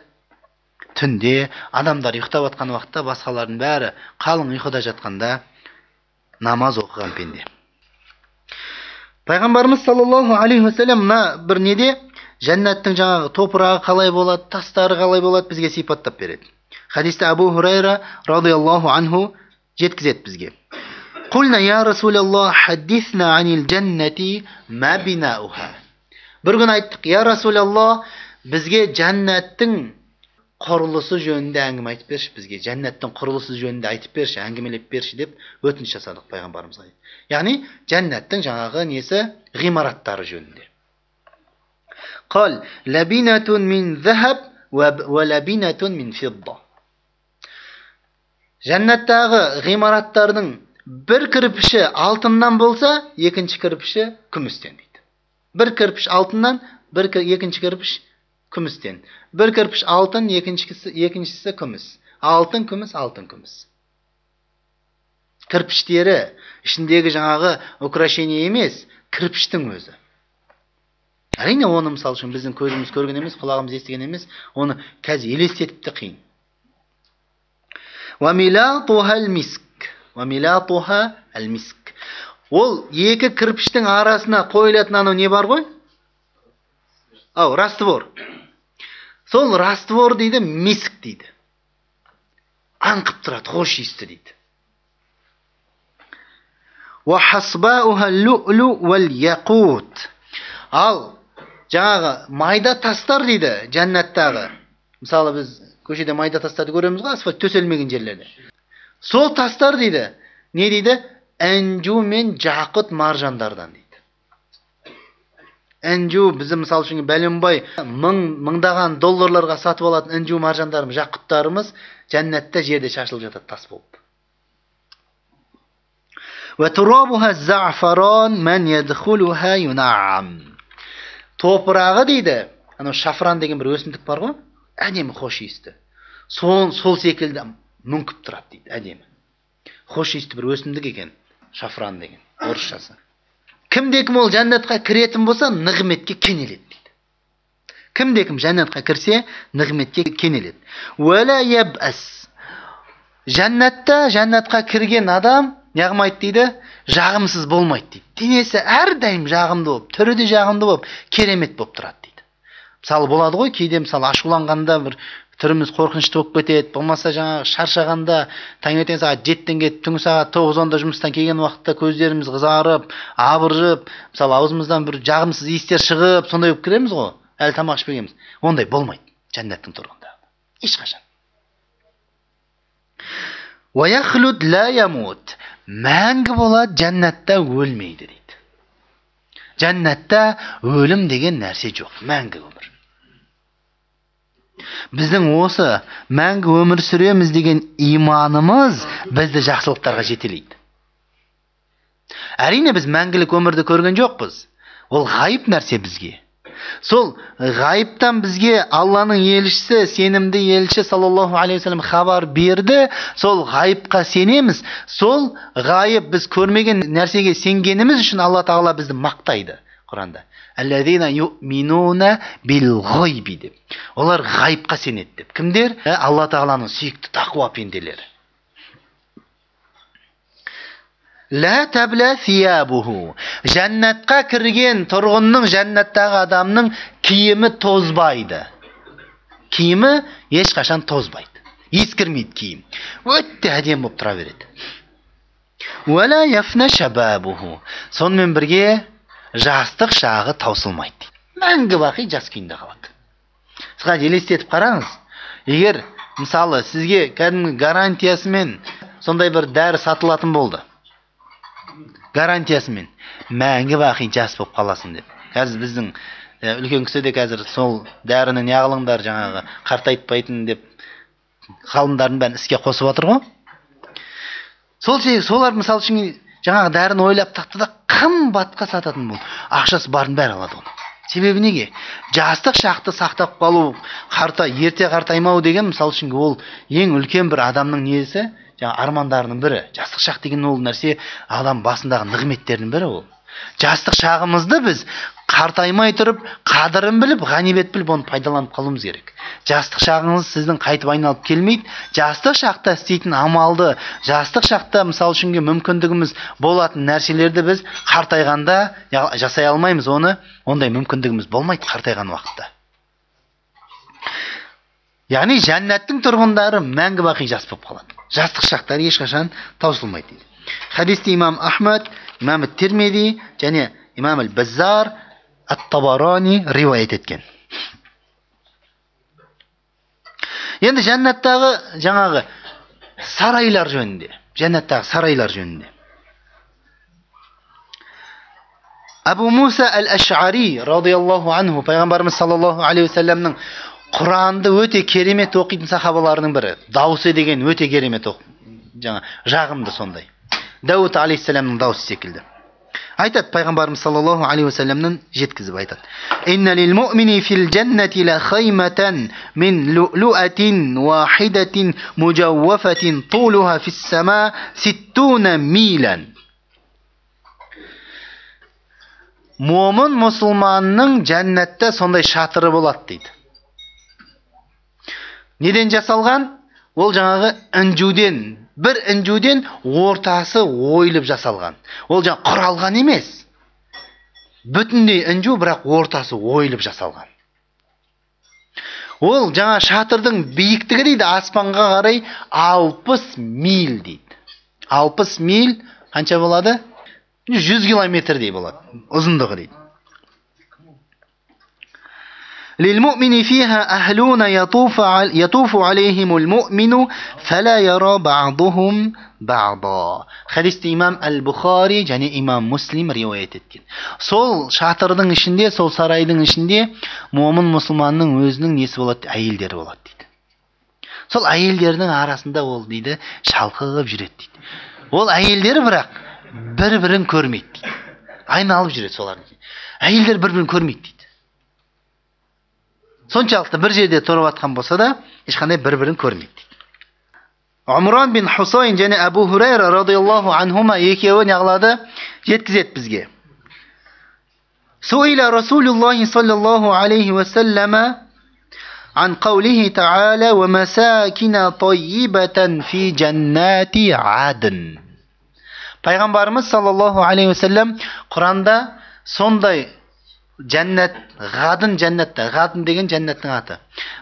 түнде адамдар ұйықтап жатқан уақытта басқалардың бәрі қалың ұйқыда жатқанда намаз оқыған пенде. Пайғамбарымыз саллаллаху алейхи уассалам мына бір неде жәннаттың жаңағы топырағы қалай болады, тастары қалай болады бізге сипаттап береді. Хадисте Абу Хурайра радиаллаху анху жеткізеді бізге. Құлна я Расулаллах хаддисна анил джаннати ма бинауха. Бір күн айттық, я Расулаллах, бізге жәннаттың құрылысы жөнінде әңгіме айтып берші, бізге жәннаттың құрылысы жөнінде айтып берші, әңгімелеп берші деп өтініш жасадық пайғамбарымызға. Яғни жәннаттың жаңағы несі, ғимараттары жөнінде. Қал лабинатун мин захаб ва лабинатун мин фидда. Жәннаттағы ғимараттардың бір кірпіші алтыннан болса, екінші кірпіші күмістен дейді. Бір кірпіш алтыннан, екінші кірпіш күмістен. Бір кірпіш алтын, екіншісі күміс. Алтын, күміс, алтын, күміс. Кірпіштері ішіндегі жаңағы украшение емес, кірпіштің өзі. Әрине оны мысал үшін біздің көзіміз көрген емес, құлағымыз естіген емес, оны қазір елестетіп те қиын. وَمِلَاطُهَا الْمِسْكِ. Ол екі кірпіштің арасына қойылатын анау не бар ғой? Раствор. Сол раствор дейді, миск дейді. Аңқып тұрады, хош иісті дейді. وَحَصْبَاؤُهَا اللُّؤْلُ وَالْيَقُوتِ. Ал жаңағы майда тастар дейді жәннаттағы. Мысалы біз көшеде майда тастарды көреміз ғой, асфальт төселмеген жерлерде. Сол тастар дейді, не дейді? Әнжу мен жақұт маржандардан дейді. Әнжу, бізді мысалы үшін бәленбай мыңдаған долларларға сатып алатын әнжу маржандарымыз, жақұттарымыз жәннатта жерде шашылып жатады тас болып. وَتُرَابُهَا الزَّعْفَرَانِ مَنْ يَدْخُلُهَا يُنَعَّمْ. Топырағы дейді, шафран деген бір өсімдік бар ғой, әдемі хош иісті. Сол секілді мүңкіп тұрады дейді, әдемі. Хош иісті бір өсімдік екен, шафран деген, орысшасы. Кімде-кім ол жәннатқа кіретін болса, нығметке кенеледі дейді. Кімде-кім жәннатқа кірсе, нығметке кенеледі. Уәлә ябәс. Жәннатқа кірген адам неғымайды дейді, жағымсыз болмайды дейді. Денесі әрдайым жағымды болып, түрі де жағымды болып, керемет болып тұрады дейді. Мысалы болады ғой, кейде мысалы ашуланғанда бір түріміз қорқынышты болып кетеді, болмаса жаңағы шаршағанда таңертең сағат 7-тен кетіп, түнгі сағат 9-10-да жұмыстан келген уақытта көздеріміз қызарып, абыржып, мысалы аузымыздан бір жағымсыз иістер шығып, сондай болып кіреміз ғой, әлі тамақ ішпегенбіз. Ондай болмайды жәннаттың тұрғанда. Ешқашан. وَيَخْلُدْ لَا يَمُوتْ. Мәңгі болады, жәннатта өлмейді дейді. Жәннатта өлім деген нәрсе жоқ, мәңгі өмір. Біздің осы мәңгі өмір сүреміз деген иманымыз бізді жақсылықтарға жетелейді. Әрине біз мәңгілік өмірді көрген жоқпыз. Ол ғайып нәрсе бізге. Сол ғайыптан бізге Алланың елшісі, сенімді елші саллаллаху алейхи ва саллям хабар берді. Сол ғайыпқа сенеміз. Сол ғайып біз көрмеген нәрсеге сенгеніміз үшін Алла Тағала бізді мақтайды Құранда. Аллазина юминуна бил ғайби деп. Олар ғайыпқа сенеді деп. Кімдер? Алла Тағаланың сүйікті тақуа пенделері. Ла табла сиябуху. Жәннатқа кірген тұрғынның, жәннаттағы адамның киімі тозбайды. Киімі ешқашан тозбайды. Ескірмейді киім. Өтте әдемі болып тұра береді. Уәлә яфна шабабуху. Сонымен бірге жастық шағы таусылмайды. Мәңгі бақи жас күйінде қалады. Сізға елестетіп қараңыз. Егер мысалы сізге кәдімгі гарантиясымен сондай бір дәрі сатылатын болды. Гарантиясымен мәңгі бақи жас болып қаласың деп. Қазір біздің үлкен кісі де қазір сол дәріні не қылыңдар жаңағы қартайтпайтын деп ғалымдардың бәрін іске қосып отыр ғой. Солар мысалы үшін жаңағы дәріні ойлап тақты да қымбатқа сататын болды. Ақшасы барын бәрі алады оны. Себебі неге? Жастық шақты сақтап қалу, ерте қартаймау деген мысалы үшін ол ең үлкен бір адамның несі, жаңа армандарының бірі. Жастық шақ деген ол нәрсе адам басындағы нығметтердің бірі ол. Жастық шағымызды біз қартаймай тұрып, қадырын біліп, ғанибет біліп, оны пайдаланып қалуымыз керек. Жастық шағыңыз сіздің қайтып айналып келмейді. Жастық шақта істейтін амалды, жастық шақта мысалы үшінге мүмкіндігіміз болатын нәрселерді біз қартайғанда жасай алмаймыз оны. Ондай мүмкіндігіміз болмайды қартайған уақытта. Яғни жәннаттың тұрғындары мәңгі бақи жас болып қалады. Жастық шақтары ешқашан таусылмайды дейді. Хадисте имам Ахмад, имам Тирмизи және имам Баззар Ат-Табарани риуаят еткен. Енді жәннаттағы жаңағы сарайлар жөнінде, Абу Муса Ал-Аш'ари радиаллаху анху пайғамбарымыз саллаллаху алейхи вассаламның Құранды өте керемет оқитын сахабаларының бірі. Дауысы деген өте керемет жағымды сондай. Дауд алейхиссаламның дауысы секілді. Айтады пайғамбарымыз саллаллаху алейхи вассаламның жеткізіп айтады. Инна лил муъмини фил джаннати ла хайматан мин лу'лу'атин вахидатин мужаввафатин тулуха фис сама 60 милан. Момын мұсылманның жәннатта сондай шатыры болады дейді. Неден жасалған? Ол жаңағы інжуден, бір інжуден ортасы ойылып жасалған. Ол жаңа құралған емес. Бүтіндей інжу, бірақ ортасы ойылып жасалған. Ол жаңа шатырдың биіктігі дейді, аспанға қарай 60 миль дейді. 60 миль қанша болады? 100 километрдей болады. Ұзындығы дейді. للمؤمن فيها أهلون يطوف عليهم المؤمن فلا يرى بعضهم بعضا. Хадисте имам Ал-Бухари және имам Муслим риуаят еткен. Сол шатырдың ішінде, сол сарайдың ішінде момын мұсылманның өзінің несі болады? Әйелдері болады дейді. Сол әйелдердің арасында ол дейді шалқығып жүреді дейді. Ол әйелдері бірақ бір-бірін көрмейді дейді. Айналып жүреді солардың. Әйелдер бір-бірін көрмейді дейді. Соншалықты бір жерде тұрып атқан болса да, ешқандай бір-бірін көрмейді. Умран бин Хусайн және Абу Хурайра радиаллаху анхума екеуі неғылады жеткізеді бізге. Суиля Расулуллахи саллаллаху алейхи вассалама ан қаулихи та'аля ва масакина тайибатан фи джаннати адн. Пайғамбарымыз саллаллаху алейхи вассалам Құранда сондай жәннат, ғадын жәннатта, ғадын деген жәннаттың аты.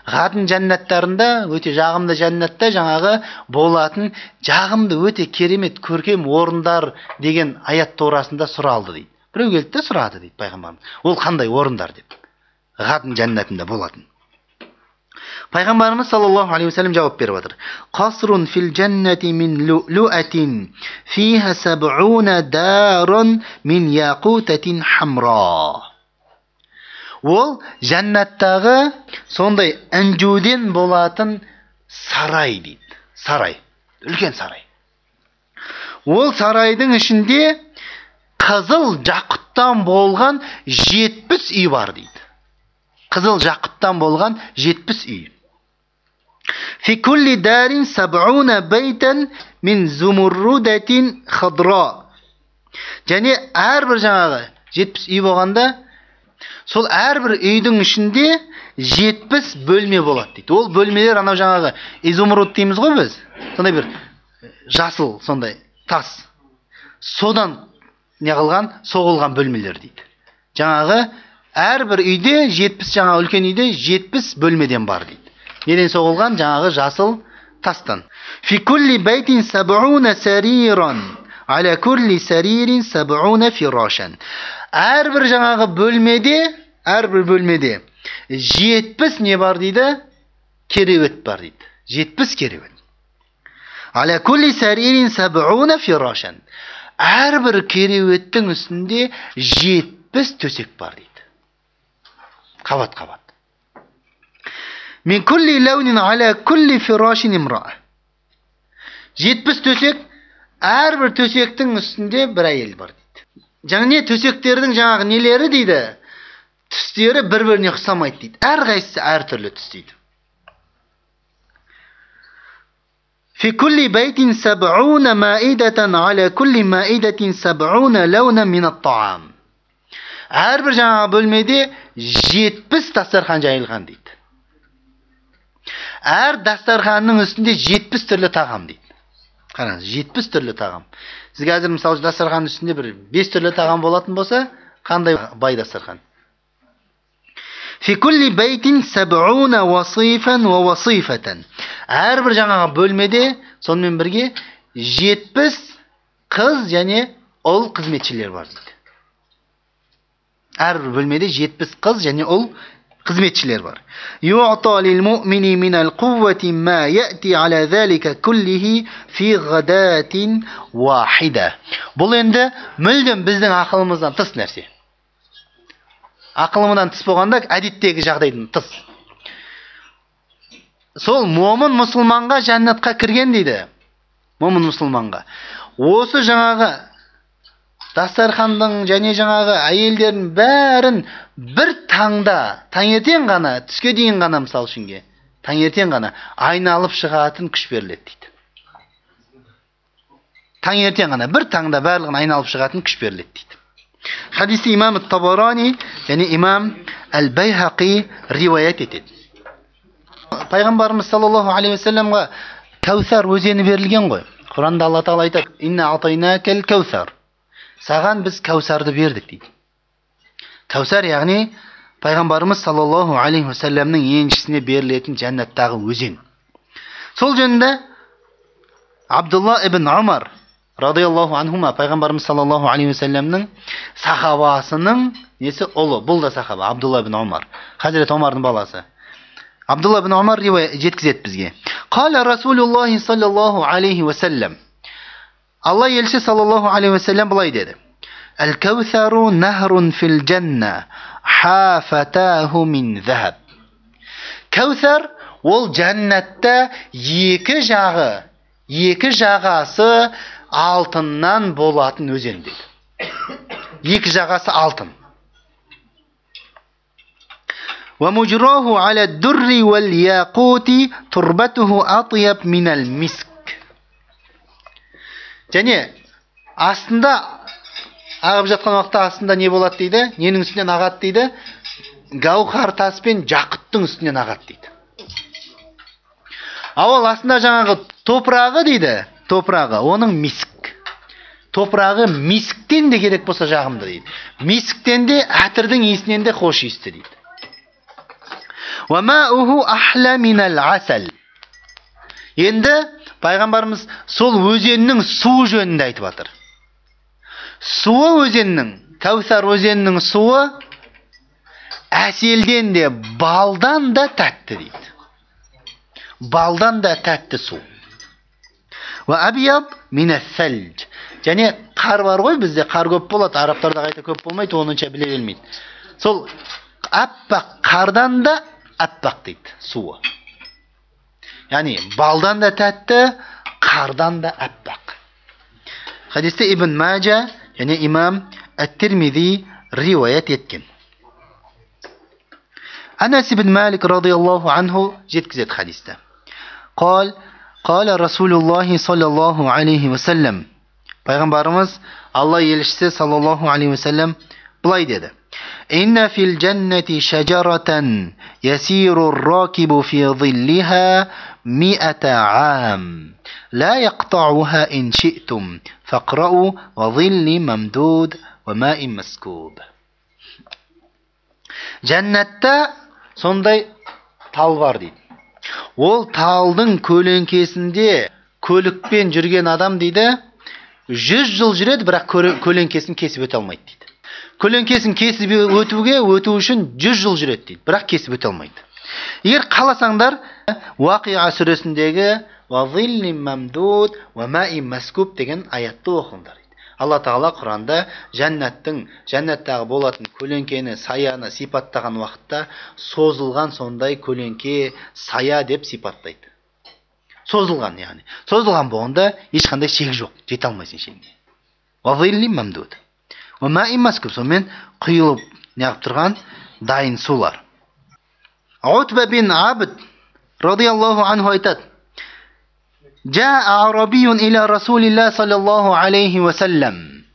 Ғадын жәннаттарында, өте жағымды жәннатта жаңағы болатын жағымды өте керемет көркем орындар деген аят турасында сұралды дейді. Біреу келді де сұрады дейді пайғамбарымыз. Ол қандай орындар деп. Ғадын жәннатында болатын. Пайғамбарымыз саллаллаху алейхи вассалам жауап беріп отыр. Қасрун фил джаннати мин лу'атин фиха 70 даран мин яқутатин хамра. Ол жәннаттағы сондай інжуден болатын сарай дейді. Сарай. Үлкен сарай. Ол сарайдың ішінде қызыл жақұттан болған 70 үй бар дейді. Қызыл жақұттан болған 70 үй. Фи кулли дарин 70 бейтан мин зумуррудатин хадра. Және әрбір жаңағы 70 үй болғанда сол әрбір үйдің ішінде 70 бөлме болады дейді. Ол бөлмелер анау жаңағы изумруд дейміз ғой біз. Сондай бір жасыл сондай тас. Содан неғылған, соғылған бөлмелер дейді. Жаңағы әрбір үйде 70 жаңа үлкен үйде 70 бөлмеден бар дейді. Неден соғылған? Жаңағы жасыл тастан. Фи кулли байтин саб'уна сариран, аля кулли саририн саб'уна фирашан. Әрбір жаңағы бөлмеде 70 не бар дейді? Кереует бар дейді. 70 кереует. Аля кулли саририн саб'уна фирашан. Әрбір кереуеттің үстінде 70 төсек бар дейді. Қабат. Min kulli launin ala kulli firashin imra'a. 70 төсек, әрбір төсектің үстінде бір әйел бар дейді. Жаңа төсектердің жаңағы нелері дейді? Түстері бір-біріне ұқсамайды дейді. Әрқайсысы әртүрлі түс дейді. Fi kulli baytin sab'una ma'idatan ala kulli ma'idatin sab'una launan min at-ta'am. Әрбір жаңағы бөлмеде 70 дастархан жайылған дейді. Әр дастарханның үстінде 70 түрлі тағам дейді. Қараңыз, 70 түрлі тағам. Сіз қазір мысалы дастарханның үстінде бір 5 түрлі тағам болатын болса, қандай бай дастархан? Фи кулли байтин саб'уна васифан ва васифатан. Әрбір жаңағы бөлмеде сонымен бірге 70 қыз және ұл қызметшілер бар дейді. Әрбір бөлмеде 70 қыз және ұл қызметшілер бар. Ю'та лил му'мини минал қуввати ма я'ти аля залика куллихи фи ғадатин вахида. Бұл енді мүлдем біздің ақылымыздан тыс нәрсе. Ақылымыздан тыс болғанда әдеттегі жағдайдан тыс. Сол момын мұсылманға жәннатқа кірген дейді. Момын мұсылманға. Осы жаңағы дастархандың және жаңағы әйелдердің бәрін бір таңда, таңертең ғана, түске дейін ғана мысал үшінге, таңертең ғана айналып шығатын күш беріледі дейді. Таңертең ғана, бір таңда барлығын айналып шығатын күш беріледі дейді. Хадисті имам Табарани және имам Әл-Байхақи риуаят етеді. Пайғамбарымыз саллаллаху алейхи вассаламға Кәусар өзені берілген ғой. Құранда Алла Тағала айтады: "Инна атайнакал кәусар." Саған біз Кәусарды бердік дейді. Кәусар яғни пайғамбарымыз саллаллаху алейхи вассаламның еншісіне берілетін жәннаттағы өзен. Сол жөнінде Абдулла ибн Умар радиаллаху анхума пайғамбарымыз саллаллаху алейхи вассаламның сахабасының несі ұлы, бұл да сахаба, Абдулла ибн Умар, Хазірет Омардың баласы. Абдулла ибн Умар жеткізеді бізге. Қала Расулуллахи саллаллаху алейхи вассалам. Алла елші саллаллаху алейхи вассалам былай деді: "Әл-Кәусару нахрун фил джанна, хафатаху мин захаб." Кәусар ол жәннатта екі жағасы алтыннан болатын өзен дейді. Екі жағасы алтын. ومجراه على الدر والياقوت تربته أطيب من المسك. Және астында ағып жатқан уақытта астында не болады дейді? Ненің үстінен ағады дейді? Гаухар тас пен жақұттың үстінен ағады дейді. Ал астында жаңағы топырағы дейді. Топырағы, оның миск. Топырағы мисктен де керек болса жағымды дейді. Мисктен де әтірдің иісінен де хош иісті дейді. وَمَاءُهُ أَحْلَى مِنَ الْعَسَلِ. Енді пайғамбарымыз сол өзеннің суы жөнінде айтып жатыр. Суы өзеннің, Кәусар өзенінің суы әселден де, балдан да тәтті дейді. Балдан да тәтті су. وَأَبْيَضْ مِنَ الثَّلْجِ. Және қар бар ғой, бізде қар көп болады, арабтарда қайта көп болмайды, онынша біле бермейді. Сол аппақ қардан да аппақ дейді суы. Яғни балдан да тәтті, қардан да аппақ. Хадисте Ибн Маджа және имам Ат-Тирмизи риуаят еткен. Анас ибн Малик радиаллаху анху жеткізеді хадисте. Қала Расулуллахи саллаллаху алейхи вассалам. Пайғамбарымыз, Алла елшісі саллаллаху алейхи вассалам былай деді: "Инна фил джаннати шаджаратан ясиру ар-ракибу фи зиллиха 100 عام لا يقطعها إن شئتم فاقرأوا وظل ممدود وماء مسكوب." Жәннатта сондай тал бар дейді. Ол талдың көлеңкесінде көлікпен жүрген адам дейді 100 жыл жүреді, бірақ көлеңкесін кесіп өте алмайды дейді. Көлеңкесін кесіп өту үшін 100 жыл жүреді дейді, бірақ кесіп өте алмайды. Егер қаласаңдар, Уақиа сүресіндегі «Вазиллин мамдуд ва маин маскуб» деген аятты оқыңдар дейді. Алла Тағала Құранда жәннаттағы болатын көлеңкені, саяны сипаттаған уақытта созылған сондай көлеңке, сая деп сипаттайды. Созылған, яғни. Созылған болғанда ешқандай шек жоқ, жете алмайсың шегіне. «Вазиллин мамдуд ва маин маскуб» сонымен құйылып неғып тұрған дайын сулар. Утба бин Абд радиаллаху анху айтады: جاء عربي إلى رسول الله صلى الله عليه وسلم.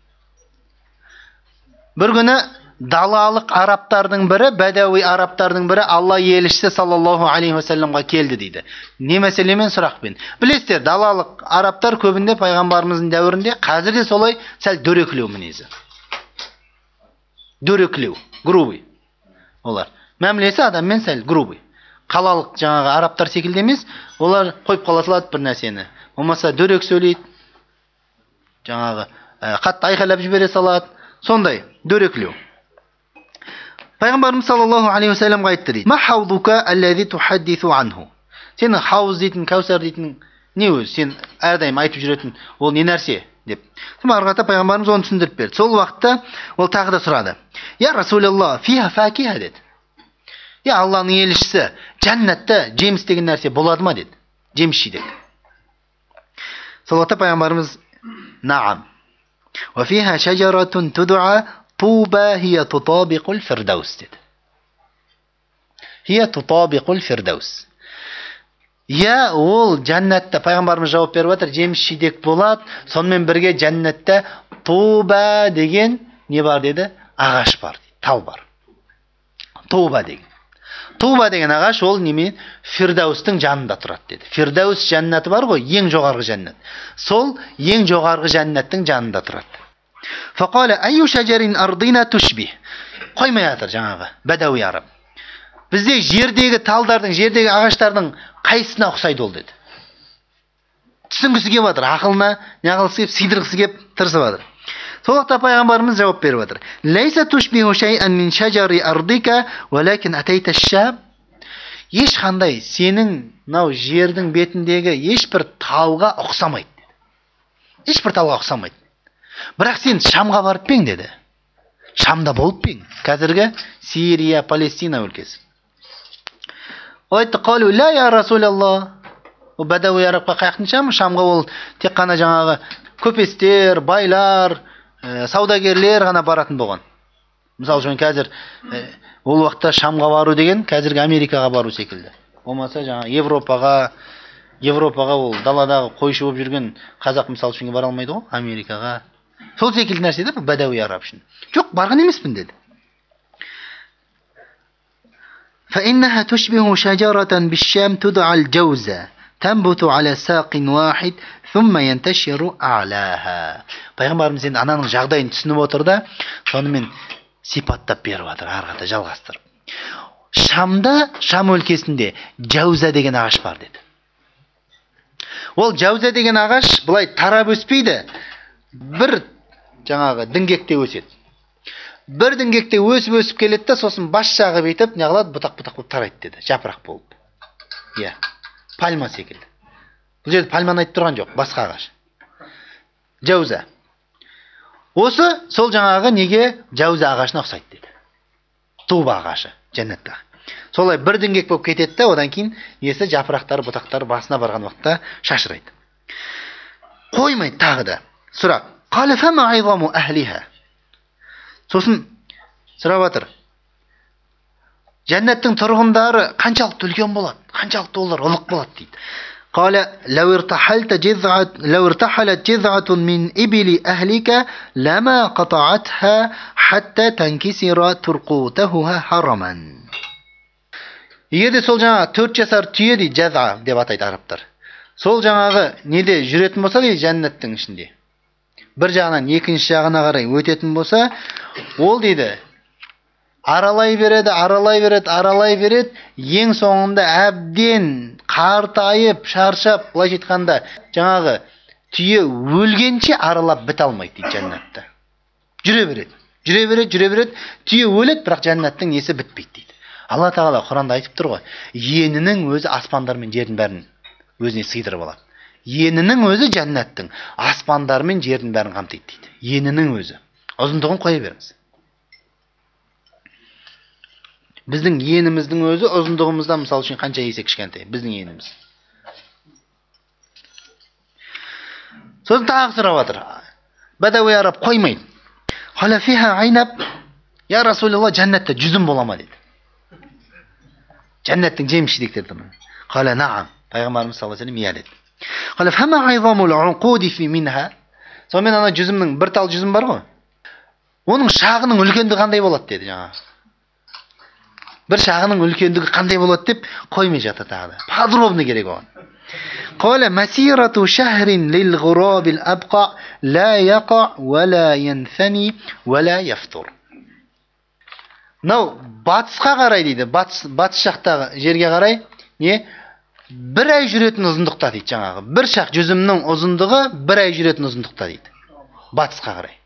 Bir күні далалық арабтардың бірі, бәдәуи арабтардың бірі Алла елшісі саллаллаху алейхи вассаламға келді дейді. Не мәселемен, сұрақпен. Білесіздер, далалық арабтар көбінде пайғамбарымыздың дәуірінде, қазір де солай, сәл дөрекілеу мінезі. Дөрекілеу, грубый. Олар мәмілесі адаммен сәл грубый. Қалалық жаңағы арабтар секілді емес, олар қойып қала салады бір нәрсені. Болмаса дөрекі сөйлейді. Жаңағы қатты айқайлап жібере салады. Сондай дөрекілеу. Пайғамбарымыз саллаллаху алейхи вассаламға айтты дейді: "Ма хаудука аллази тухаддису анху?" Сенің хауз дейтін, кәусар дейтін не өзі? Сен әрдайым айтып жүретін ол не нәрсе деп. Арғата пайғамбарымыз оны түсіндіріп берді. Сол уақытта ол тағы да сұрады: "Я Расулаллах, фиха факиха" деді. Я Алланың елшісі, жәннатта жеміс деген нәрсе болады ма деді. Жеміс жидек. Сол уақытта пайғамбарымыз: "Наам. Ва фиха шажаратун tud'a туба хия тутабиқул фирдаус" деді. Хия тутабиқул фирдаус. Я, ол жәннатта, пайғамбарымыз жауап беріп жатыр, жеміс жидек болады, сонымен бірге жәннатта туба деген не бар деді? Ағаш бар дейді, тал бар. Туба деген. Туба деген ағаш ол немен? Фирдаустың жанында тұрады деді. Фирдаус жәннаты бар ғой, ең жоғарғы жәннат. Сол ең жоғарғы жәннаттың жанында тұрады. Фақала айю шажарин ардина тушби. Қоймай жатыр жаңағы бәдәуи араб. Бізде жердегі талдардың, жердегі ағаштардың қайсысына ұқсайды ол деді. Түсінгісі келіп жатыр, ақылына неғылысы келіп, сидырғысы келіп тырысып жатыр. Сол уақытта пайғамбарымыз жауап беріп жатыр: "Лайса тушбиху шай'ан мин шажари ардика, валакин атайта шаб." Ешқандай сенің мынау жердің бетіндегі ешбір талға ұқсамайды деді. Ешбір талға ұқсамайды. Бірақ сен Шамға барып пең деді. Шамда болып пең. Қазіргі Сирия, Палестина өлкесі. Ол айтты: "Қалу ла я Расулаллах." Ол бәдәуи арабқа қаяқтың Шамы? Шамға ол тек қана жаңағы көпестер, байлар, саудагерлер ғана баратын болған. Мысалы үшін қазір ол уақытта Шамға бару деген қазіргі Америкаға бару секілді. Болмаса жаңа Европаға ол даладағы қойшы болып жүрген қазақ мысалы үшін бара алмайды ғой, Америкаға. Сол секілді нәрсе де бәдәуи араб үшін. Жоқ, барған емеспін деді. فإنها تشبه شجرة بالشام تدعى الجوزة تنبت على ساق واحد ثم ينتشر أعلاها. Пайғамбарымыз енді ананың жағдайын түсініп отыр да, сонымен сипаттап беріп жатыр, арғата жалғастырып. Шамда, Шам өлкесінде Жауза деген ағаш бар деді. Ол Жауза деген ағаш былай тарап өспейді, бір жаңағы діңгекте өседі. Бір діңгекте өсіп келеді да, сосын бас жағы бейтіп, неғылады, бұтақ-бұтақ болып тарайды деді, жапырақ болып. Иә, пальма секілді. Бұл жерде пальманы айтып тұрған жоқ, басқа ағаш. Жауза. Осы сол жаңағы неге Жауза ағашына ұқсайды деді. Туба ағашы, жәннатта. Солай бір діңгек болып кетеді да, одан кейін несі жапырақтары, бұтақтары басына барған уақытта шашырайды. Қоймайды тағы да. Сұрақ: "Қала фама айзаму ахлиха?" Сосын сұрап жатыр: "Жәннаттың тұрғындары қаншалықты үлкен болады? Қаншалықты олар ұлық болады?" дейді. "Қала лау иртахалат жиз'атун мин ибили ахлика лама қатаатха хатта танкисира турқутахуха хараман." Егерде сол жаңағы 4 жасар түйе дейді, жаза деп атайды арабтар. Сол жаңағы неде жүретін болса дейді, жәннаттың ішінде. Бір жағынан екінші жағына қарай өтетін болса, ол дейді аралай береді. Ең соңында әбден қартайып, шаршап, былай айтқанда, жаңағы түйе өлгенше аралап біте алмайды дейді жәннатта. Жүре береді. Түйе өледі, бірақ жәннаттың несі бітпейді дейді. Алла тағала Құранда айтып тұр ғой, енінің өзі аспандар мен жердің бәрін өзіне сыйдырып алады. Енінің өзі жәннаттың аспандар мен жердің бәрін қамтиды дейді. Енінің өзі. Ұзындығын қоя беріңіз. Біздің еніміздің өзі ұзындығымыздан мысал үшін қанша есе кішкентай, біздің еніміз. Сосын тағы сұрап жатыр. Бадауи араб қоймайды. Қала фиха айнаб, я Расулалла, жәннатта жүзім бола ма деді. Жәннаттың жеміс-жидектері тұр. Қала наам, пайғамбарымыз саллаллаху алейхи ва саллям иә деді. Қала фама айзамул унқуди фи минха. Сонымен ана жүзімнің бір тал жүзім бар ғой. Оның шағының үлкендігі қандай болады деді жаңағы. Бір шағының үлкендігі қандай болады деп қоймай жатыр тағы да. Подробно керек оған. Қала масирату шахрин лил ғурабил абқа ла яқа ва ла янсани ва ла яфтур. Мынау батысқа қарай дейді. Батыс жақтағы жерге қарай не? Бір ай жүретін ұзындықта дейді жаңағы. Бір шақ жүзімнің ұзындығы бір ай жүретін ұзындықта дейді. Батысқа қарай.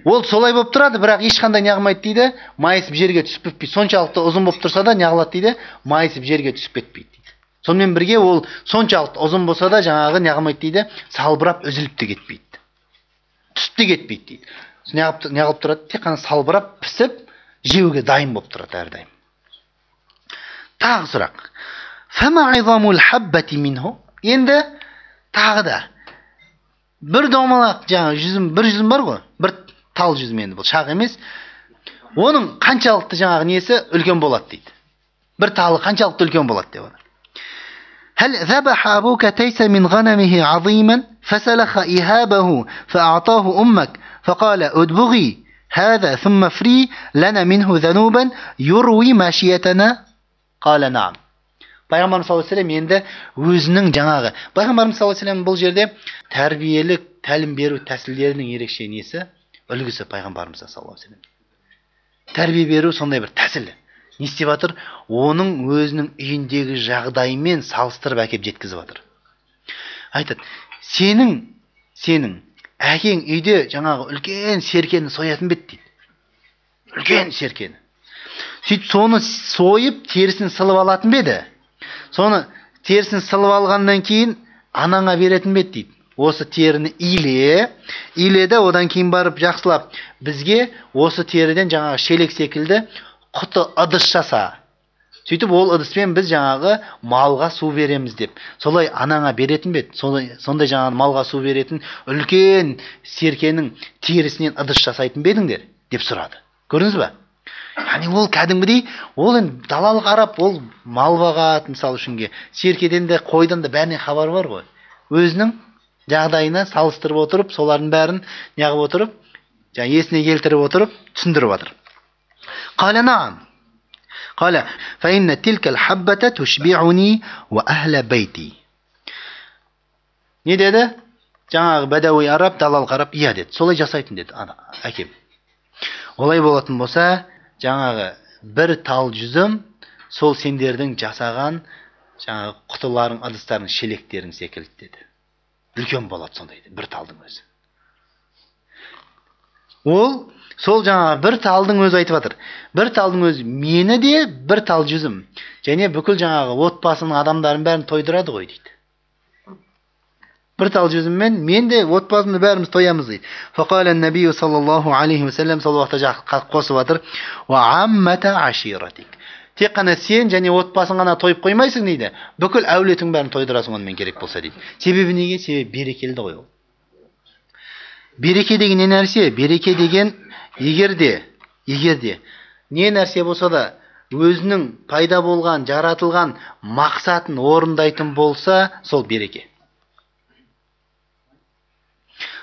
Ол солай болып тұрады, бірақ ешқандай неғылмайды дейді. Майысып жерге түсіп кетпейді. Соншалықты ұзын болып тұрса да неғылады дейді, майысып жерге түсіп кетпейді дейді. Сонымен бірге ол соншалықты ұзын болса да жаңағы неғылмайды дейді, салбырап үзіліп те кетпейді. Түсіп те кетпейді дейді. Неғылып тұрады, тек қана салбырап пісіп, жеуге дайын болып тұрады әрдайым. Тағы сұрақ. Фама айзамул хаббати минху. Енді тағы да бір домалақ жаңағы жүзім, бір жүзім бар ғой, бір тал жүзім енді бұл шақ емес. Оның қаншалықты жаңағы несі үлкен болады дейді. Бір талы қаншалықты үлкен болады деп отыр. هل ذبح أبوك تيس من غنمه عظيما فسلخ إهابه فأعطاه أمك فقال أدبغي هذا ثم فري لنا منه ذنوبا يروي ماشيتنا قال نعم. Пайғамбарымыз саллаллаху алейхи ва саллям енді өзінің жаңағы Пайғамбарымыз саллаллаху алейхи ва саллям бұл жерде тәрбиелік тәлім беру тәсілдерінің ерекше несі үлгісі Пайғамбарымыз саллаллаху алейхи ва саллям. Тәрбие беру сондай бір тәсілі. Не істеп жатыр? Оның өзінің үйіндегі жағдаймен салыстырып әкеп жеткізіп жатыр. Айтады, сенің әкең үйде жаңағы үлкен серкені соятын бет дейді. Үлкен серкені. Сөйтіп соны сойып терісін сылып алатын беді. Соны терісін сылып алғаннан кейін анаңа беретін бет дейді. Осы теріні иледі, одан кейін барып жақсылап бізге осы теріден жаңағы шелек секілді құты ыдыс жаса. Сөйтіп ол ыдыспен біз жаңағы малға су береміз деп. Солай анаңа беретін бет. Сондай жаңағы малға су беретін үлкен серкенің терісінен ыдыс жасайтын бедіңдер деп сұрады. Көрдіңіз ба? Яғни ол кәдімгідей, ол енді далалық араб, ол мал бағат, мысалы үшінге, серкеден де, қойдан да бәріне хабар бар ғой. Өзінің жағдайына салыстырып отырып, солардың бәрін неғып отырып, есіне келтіріп отырып, түсіндіріп отыр. Қала наам. Қала, фаинна тилкал хаббата тушбиуни ва ахла бейти. Не деді? Жаңағы бәдәуи араб, далалық араб, иә деді. Солай жасайтын деді әкем. Олай болатын болса, жаңағы бір тал жүзім сол сендердің жасаған жаңағы құтыларың, ыдыстарың, шелектерің секілді деді. Үлкен болады сондай деді, бір талдың өзі. Ол сол жаңағы бір талдың өзі айтып жатыр. Бір талдың өзі мені де бір тал жүзім. Және бүкіл жаңағы отбасының адамдарын бәрін тойдырады ғой дейді. Бір тал жүзіммен мен де отбасымды бәріміз тоямыз дейді. Фақала набию саллаллаху алейхи ва саллям сол уақытта қосып жатыр. Ва аммата аширатик. Тек қана сен және отбасың ғана тойып қоймайсың дейді. Бүкіл әулетің бәрін тойдырасың онымен керек болса дейді. Себебі неге? Себебі берекелді ғой ол. Береке деген не нәрсе? Береке деген егерде не нәрсе болса да өзінің пайда болған, жаратылған мақсатын орындайтын болса, сол береке.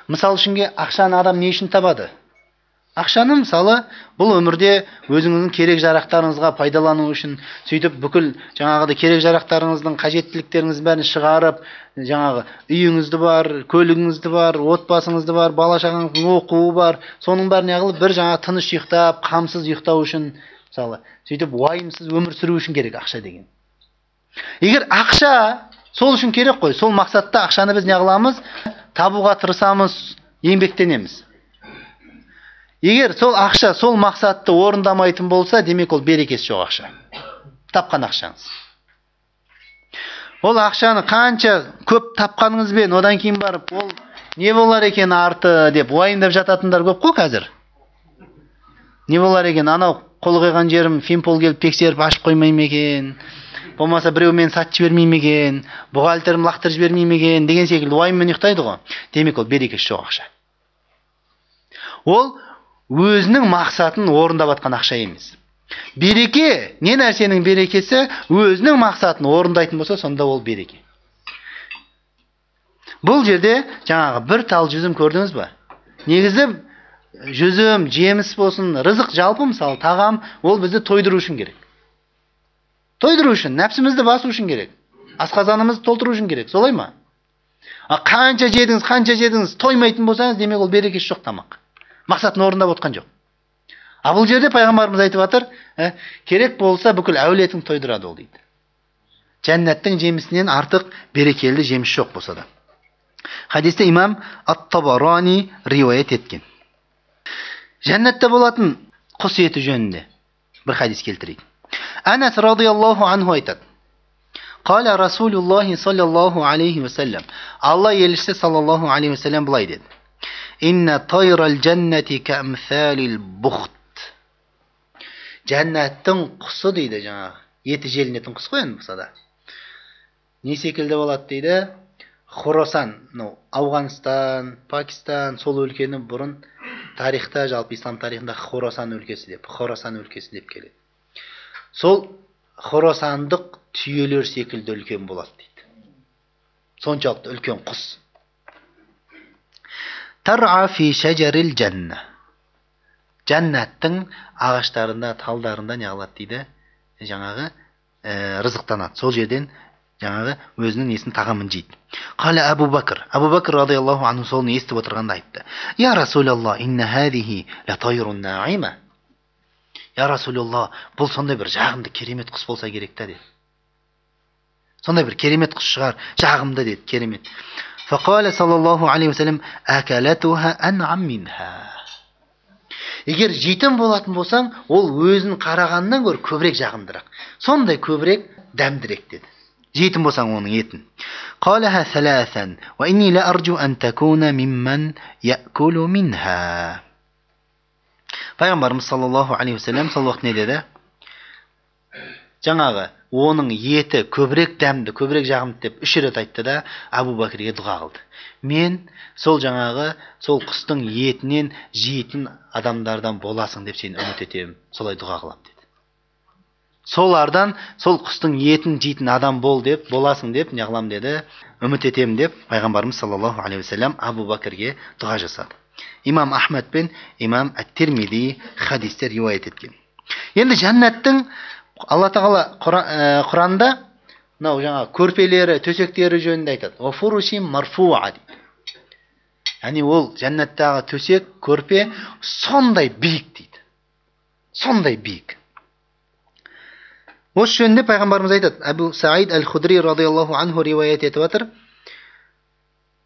Мысал үшінге ақшаны адам не үшін табады? Ақшаны мысалы бұл өмірде өзіңіздің керек жарақтарыңызға пайдалану үшін, сөйтіп бүкіл жаңағыдай керек жарақтарыңыздың қажеттіліктеріңіздің бәрін шығарып, жаңағы үйіңізді бар, көлігіңізді бар, отбасыңызды бар, бала шағаңыздың оқуы бар, соның бәрін неғылып бір жаңа тыныш ұйықтап, қамсыз ұйықтау үшін, мысалы, сөйтіп уайымсыз өмір сүру үшін керек ақша деген. Егер ақша сол үшін керек қой, сол мақсатта ақшаны біз неғыламыз, табуға тырысамыз, еңбектенеміз. Егер сол ақша сол мақсатты орындамайтын болса, демек ол берекесі жоқ ақша. Тапқан ақшаңыз. Ол ақшаны қанша көп тапқаныңызбен, одан кейін барып, ол не болар екен арты деп уайымдап жататындар көп қой қазір. Не болар екен, анау қол қойған жерім финпол келіп тексеріп ашып қоймай ма екен, болмаса біреу мен сатып жібермей ме екен, бухгалтерім лақтырып жібермей ме екен деген секілді уайыммен ұйықтайды ғой. Демек ол берекесі жоқ ақша. Ол өзінің мақсатын орындап атқан ақша емес. Береке, не нәрсенің берекесі, өзінің мақсатын орындайтын болса, сонда ол береке. Бұл жерде жаңағы бір тал жүзім көрдіңіз ба? Негізі жүзім, жеміс болсын, рызық жалпы мысалы тағам, ол бізді тойдыру үшін керек. Тойдыру үшін, нәпсімізді басу үшін керек. Асқазанымызды толтыру үшін керек. Солай ма? Қанша жедіңіз, тоймайтын болсаңыз, демек ол берекесі жоқ тамақ. Мақсатын орындап отқан жоқ. Бұл жерде пайғамбарымыз айтып жатыр, керек болса бүкіл әулетің тойдырады ол дейді. Жәннаттың жемісінен артық берекелі жеміс жоқ болса да. Хадисте имам Ат-Табарани риуаят еткен. Жәннатта болатын құс еті жөнінде бір хадис келтірейік. Анас радиаллаху анху айтады. Қала Расулуллахи саллаллаху алейхи вассалям. Алла елшісі саллаллаху алейхи вассалям былай деді. Инна тайрал джаннати кәмсалил бұхт. Жәннаттың құсы дейді жаңағы. Еті желінетін құс қой енді болса да. Не секілді болады дейді? Хорасан, Ауғанстан, Пакистан, сол өлкені бұрын тарихта, жалпы ислам тарихында Хорасан өлкесі деп келеді. Сол хорасандық түйелер секілді үлкен болады дейді. Соншалықты үлкен құс. Тар'a фи шәжәрил жәнна. Жәннаттың ағаштарында, талдарында не алады дейді? Жаңағы рызықтанады. Сол жерден жаңағы өзінің несін тағамын жейді. Қала Абу Бакр. Абу Бакр радиаллаху анху солны естіп отырғанда айтты. Я Расулаллах, инна хадихи ла тайрун наима. Я Расулаллах, бұл сондай бір жағымды керемет құс болса керек та деді. Сондай бір керемет құс шығар, жағымды деді, керемет. Фақала саллаллаху алейхи вассалам акалатуха ан'ам минха. Егер жетім болатын болсаң, ол өзін қарағаннан гөрі көбірек жағымдырақ. Сондай көбірек дәмдірек деді. Жетім болсаң оның етін. Қалаха саласан ва инни ла арджу ан такуна мимман я'кулу минха. Пайғамбарымыз саллаллаху алейхи вассалам сол уақыт не деді? Жаңағы оның еті көбірек дәмді, көбірек жағымды деп 3 рет айтты да Абу Бакрге дұға қылды. Мен сол жаңағы сол құстың етінен жейтін адамдардан боласың деп сені үміт етемін. Солай дұға қыламын деді. Солардан сол құстың етін жейтін адам боласың деп не қыламын деді, үміт етемін деп пайғамбарымыз саллаллаху алейхи вассалам Абу Бакрге дұға жасады. Имам Ахмад пен имам Ат-Тирмизи хадисте риуаят еткен. Енді жәннаттың Алла тағала Құранында мынау жаңа көрпелері, төсектері жөнінде айтады. Офурушим марфуа дейді. Яғни ол жәннаттағы төсек, көрпе сондай биік дейді. Сондай биік. Осы жөнінде пайғамбарымыз айтады. Абу Саид Аль-Худри радиаллаху анху риуаят етіп жатыр.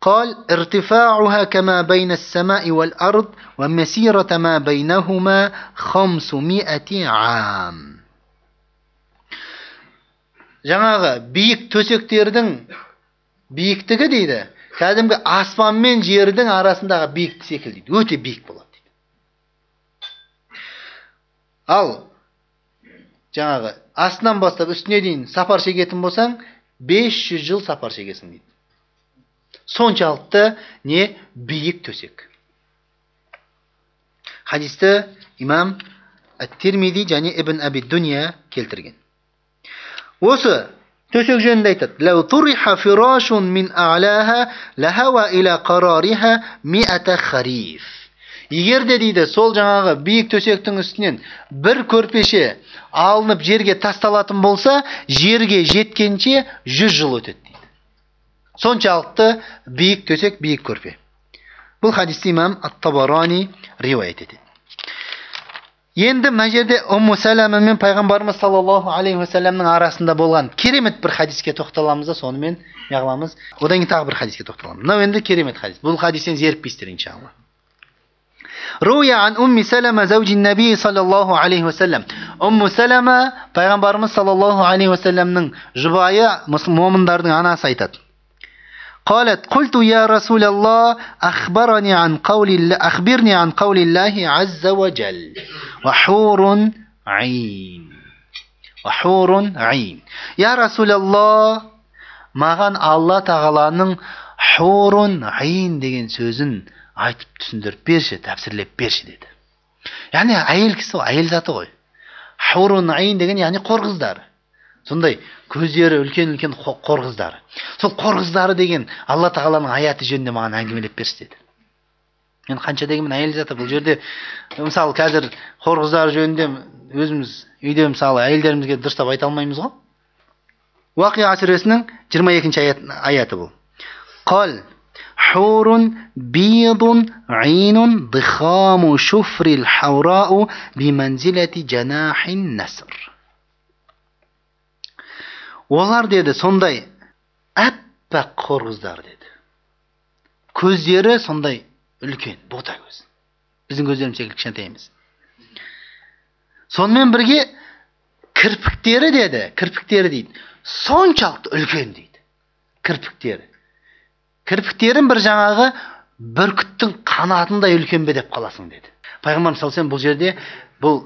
قال ارتفاعها كما بين السماء والأرض ومسيرة ما بينهما 500 عام. Жаңағы биік төсектердің биіктігі дейді, кәдімгі аспан мен жердің арасындағы биіктік секілді дейді. Өте биік болады дейді. Ал жаңағы астынан бастап үстіне дейін сапар шегетін болсаң, 500 жыл сапар шегесің дейді. Соншалықты не биік төсек. Хадисті имам Ат-Тирмизи және Ибн Аби Дуния келтірген. Осы төсек жөнінде айтады. Лау туриха фирашун мин а'лаха лахава иля қарариха 100 хариф. Егер де дейді сол жаңағы биік төсектің үстінен бір көрпеше алынып жерге тасталатын болса, жерге жеткенше 100 жыл өтеді дейді. Соншалықты биік төсек, биік көрпе. Бұл хадисті имам Ат-Табарани риуаят етеді. Енді мына жерде Умму Салама мен пайғамбарымыз саллаллаху алейхи уассаламның арасында болған керемет бір хадиске тоқталамыз да сонымен яғыламыз. Одан кейін тағы бір хадиске тоқталамыз. Мынау енді керемет хадис. Бұл хадистен зерікпейсіздер иншалла. Руя ан Умми Салама зауджи наби саллаллаху алейхи уассалам. Умму Салама пайғамбарымыз саллаллаху алейхи уассаламның жұбайы, момындардың анасы айтады. قالت قلت يا رسول الله أخبرني عن قول الله أخبرني عن قول الله عز وجل وحور عين يا رسول الله маған Алла тағаланың хурун айн деген сөзін айтып түсіндіріп берші, тәпсірлеп берші деді. Яғни әйел кісі, әйел заты ғой. Хурун айн деген яғни қорғыздар. Сондай көздері үлкен-үлкен қорғыздары. Сол қорғыздары деген Алла тағаланың аяты жөнінде маған әңгімелеп берші деді. Мен қанша дегенмен әйел заты, бұл жерде мысалы қазір қорғыздары жөнінде өзіміз үйде мысалы әйелдерімізге дұрыстап айта алмаймыз ғой. Уақиа сүресінің 22-ші аяты бұл. Қал хурун бидун айнун дихаму шуфрил хаурау биманзилати жанахин наср. Олар деді сондай әппақ қорғыздар деді. Көздері сондай үлкен, бота көз. Біздің көздеріміз секілді кішкентай емес. Сонымен бірге кірпіктері деді, кірпіктері дейді, соншалықты үлкен дейді. Кірпіктерін бір жаңағы бүркіттің қанатындай үлкен бе деп қаласың деді. Пайғамбарымыз саллаллаху алейхи вассалам бұл жерде бұл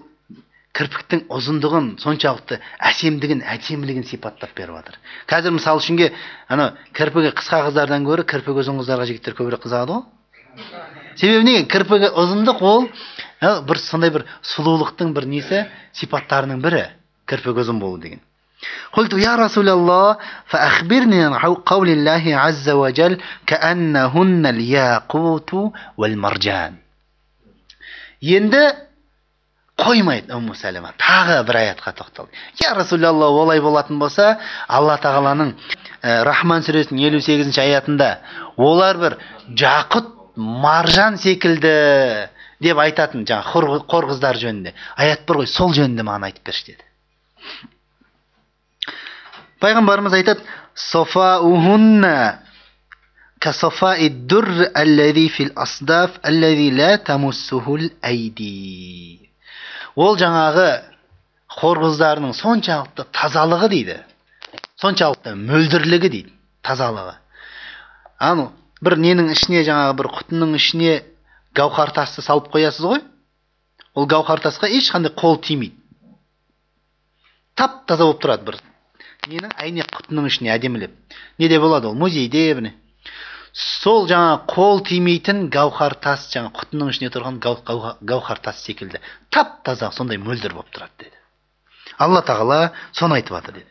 кірпіктің ұзындығын, соншалықты әсемлігін сипаттап беріп жатыр. Қазір мысалы үшінге кірпігі қысқа қыздардан гөрі кірпігі ұзын қыздарға жігіттер көбірек қызығады ғой. Себебі неге? Кірпігі ұзындық ол бір сондай бір сұлулықтың бір несі, сипаттарының бірі, кірпігі ұзын болу деген. قلت يا رسول الله فأخبرني عن قول الله عز وجل كأنهن الياقوت والمرجان. Енді қоймайды Умму Салама, тағы бір аятқа тоқталды. Я Расулалла, олай болатын болса, Алла тағаланың Рахман сүресінің 58-ші аятында олар бір жақұт, маржан секілді деп айтатын жаңа қорғыздар жөнінде. Аят бар ғой, сол жөнінде маған айтып берші деді. Пайғамбарымыз айтады: "Софаухунна касофаид дур аллази фил асдаф аллази ла тамуссухул айди." Ол жаңағы қорғыздарының соншалықты тазалығы дейді. Соншалықты мөлдірлігі дейді, тазалығы. Бір ненің ішіне, жаңағы бір құтының ішіне гауһар тасты салып қоясыз ғой? Ол гауһар тасқа ешқандай қол тимейді. Тап таза болып тұрады бір. Ненің әйнек құтының ішіне әдемілеп. Неде болады ол? Музейде біне. Сол жаңа қол тимейтін гауһар тас, жаңа құтының ішіне тұрған гауһар тас секілді. Тап таза, сондай мөлдір болып тұрады деді. Алла тағала соны айтып жатыр деді.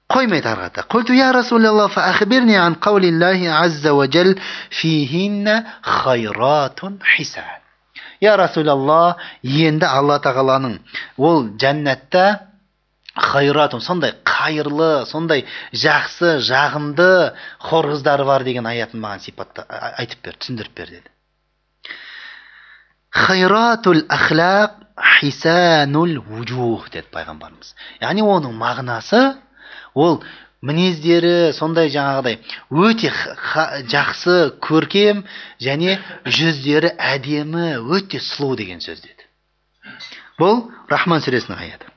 Қоймайды арғата. Қульту я Расулалла фа ахбирни ан қаулиллахи азза ва жал фихинна хайратун хисан. Я Расулалла, енді Алла тағаланың ол жәннатта хайратун, сондай қайырлы, сондай жақсы, жағымды қорғыздары бар деген аятын маған сипатта айтып бер, түсіндіріп бер деді. Хайратул ахлақ хисанул вуджух деді пайғамбарымыз. Яғни оның мағынасы ол мінездері сондай жаңағыдай өте жақсы, көркем және жүздері әдемі, өте сұлу деген сөз деді. Бұл Рахман сүресінің аяты.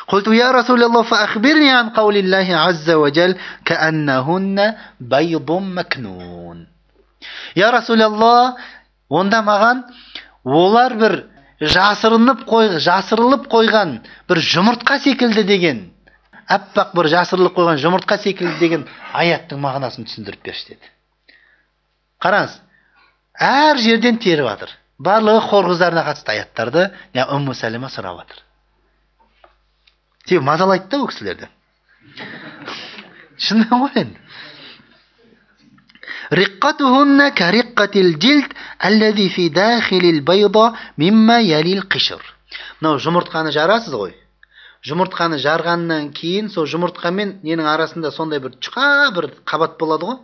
قلت يا رسول الله فأخبرني عن قول الله عز وجل كأنهن بيض مكنون. يا رسول الله, онда маған олар бір жасырылып қойған бір жұмыртқа секілді деген, әппақ бір жасырылып қойған жұмыртқа секілді деген аяттың мағынасын түсіндіріп берші деді. Қараңыз, әр жерден теріп жатыр. Барлығы қорғыздарына қатысты аяттарды Умму Салама сұрап жатыр. Себебі мазалайды да ол кісілерді. Шынымен ғой енді. Риққатухунна кариққатил жилд аллази фи дахилил байда мимма ялил қишр. Мынау жұмыртқаны жарасыз ғой. Жұмыртқаны жарғаннан кейін сол жұмыртқа мен ненің арасында сондай бір жұқа бір қабат болады ғой.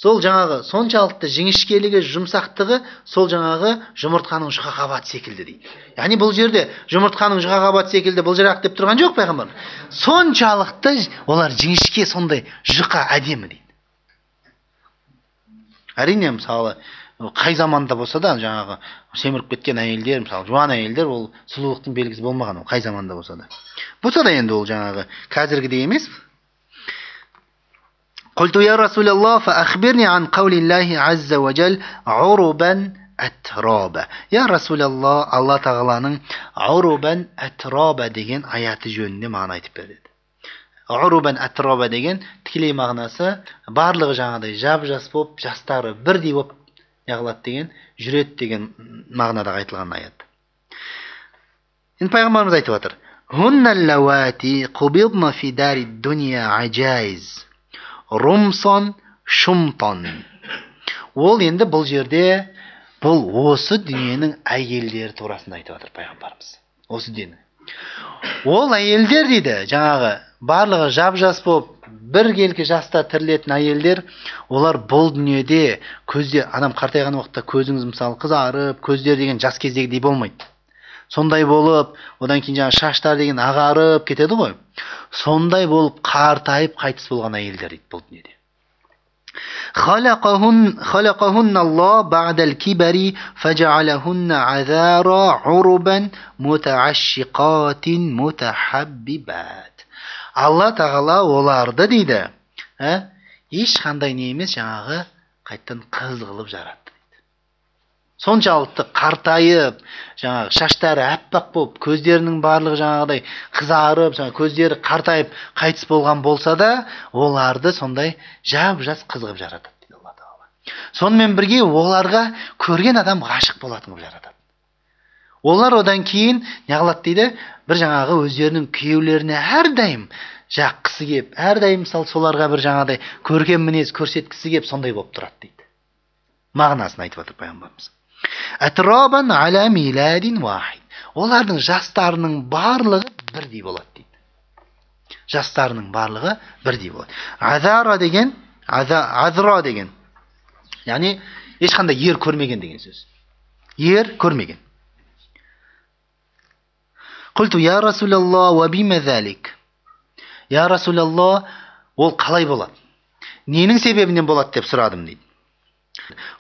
Сол жаңағы соншалықты жіңішкелігі, жұмсақтығы сол жаңағы жұмыртқаның жұқа қабаты секілді дейді. Яғни бұл жерде жұмыртқаның жұқа қабаты секілді бұл жырақ деп тұрған жоқ пайғамбар. Соншалықты олар жіңішке, сондай жұқа, әдемі дейді. Әрине мысалы қай заманда болса да жаңағы семіріп кеткен әйелдер, мысалы жуан әйелдер, ол сұлулықтың белгісі болмаған, ол қай заманда болса да. Болса да енді ол жаңағы қазіргідей емес. قلت يا رسول الله فأخبرني عن قول الله عز وجل عربا أترابا. يا رسول الله, Allah Tağalanın عربا أترابا деген аяты жөнінде мағына айтып берді. Уруban атрaba деген тікелей мағынасы барлығы жаңағыдай жап-жас болып, жастары бірдей болып яғылады деген, жүреді деген мағынада айтылған аят. Енді пайғамбарымыз айтып жатыр. Хунналлавати қубидна фи дари дуния ажайз румсон шумтон. Ол енді бұл жерде бұл осы дүниенің әйелдері турасында айтып жатыр пайғамбарымыз. Осы дүниенің. Ол әйелдер дейді, жаңағы барлығы жап-жас болып, бір келкі жаста тірілетін әйелдер, олар бұл дүниеде көзде, адам қартайған уақытта көзіңіз мысалы қызарып, көздер деген жас кездегідей болмайды. Сондай болып, одан кейін жаңа шаштар деген ағарып кетеді ғой. Сондай болып қартайып қайтыс болған әйелдер дейді бұл дүниеде. خلقهن الله بعد الكبر فجعلهن عذارا عربا متعشقات متحببات. Алла Тағала оларды дейді, ешқандай не емес, жаңағы қайттан қыз қылып жаратты дейді. Соншалықты қартайып, жаңағы шаштары әппақ болып, көздерінің барлығы жаңағыдай қызарып, көздері қартайып қайтыс болған болса да, оларды сондай жап-жас қыз қылып жаратады дейді Алла Тағала. Сонымен бірге оларға көрген адам ғашық болатын қылып жаратады. Олар одан кейін неғылады дейді, бір жаңағы өздерінің күйеулеріне әрдайым жаққысы кеп, әрдайым мысалы соларға бір жаңағыдай көркем мінез көрсеткісі кеп, сондай болып тұрады дейді. Мағынасын айтып отыр пайғамбарымыз. Атрабан аля миладин вахид. Олардың жастарының барлығы бірдей болады дейді. Жастарының барлығы бірдей болады. Азара деген, азра деген, яғни ешқандай ер көрмеген деген сөз. Ер көрмеген. Құлту, я Расулалла, ва бима залик. Я Расулалла, ол қалай болады? Ненің себебінен болады деп сұрадым дейді.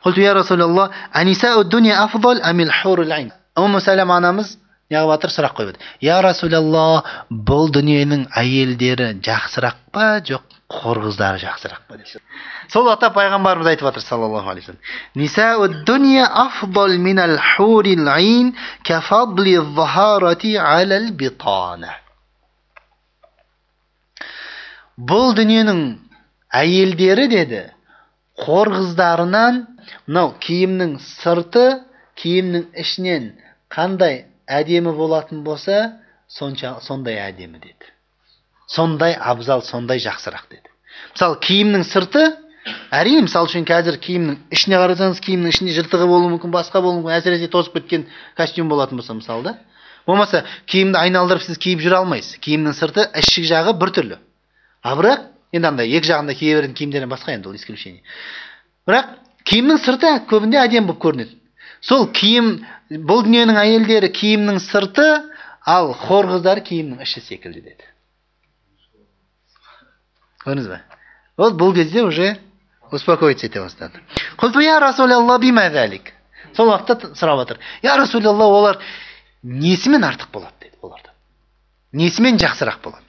Құлту, я Расулалла, анисау дуния афдал амил хурул айн. Умму Салама анамыз неғып атыр сұрақ қойып. Я Расулалла, бұл дүниенің әйелдері жақсырақ па, жоқ қор қыздары жақсырақ па деп. Сол ата пайғамбарымыз айтып жатыр саллаллаху алейхи вассалам. Нисау дуния афдал минал хурил айн кафадли захарати алал битана. Бұл дүниенің әйелдері деді, қор қыздарынан мынау киімнің сырты, киімнің ішінен қандай әдемі болатын болса, сондай әдемі деді. Сондай абзал, сондай жақсырақ деді. Мысалы, киімнің сырты, әрине, мысалы үшін қазір киімнің ішіне қарасаңыз, киімнің ішінде жыртығы болуы мүмкін, басқа болуы мүмкін, әсіресе тозып кеткен костюм болатын болса, мысалы да. Болмаса, киімді айналдырып сіз киіп жүре алмайсыз. Киімнің сырты, ішік жағы бір түрлі. Бірақ, енді андай екі жағында кие беретін киімдерден басқа енді ол исключение. Бірақ киімнің сырты көбінде әдемі болып көрінеді. Сол киім, бұл дүниенің әйелдері киімнің сырты, ал хор қыздар киімнің іші секілді деді. Көрдіңіз бе? Ол бұл кезде уже успокоиться ете бастады. Құлту, я Расулалла бима залик. Сол уақытта сұрап отыр. Я Расулалла, олар несімен артық болады деді олардан. Несімен жақсырақ болады?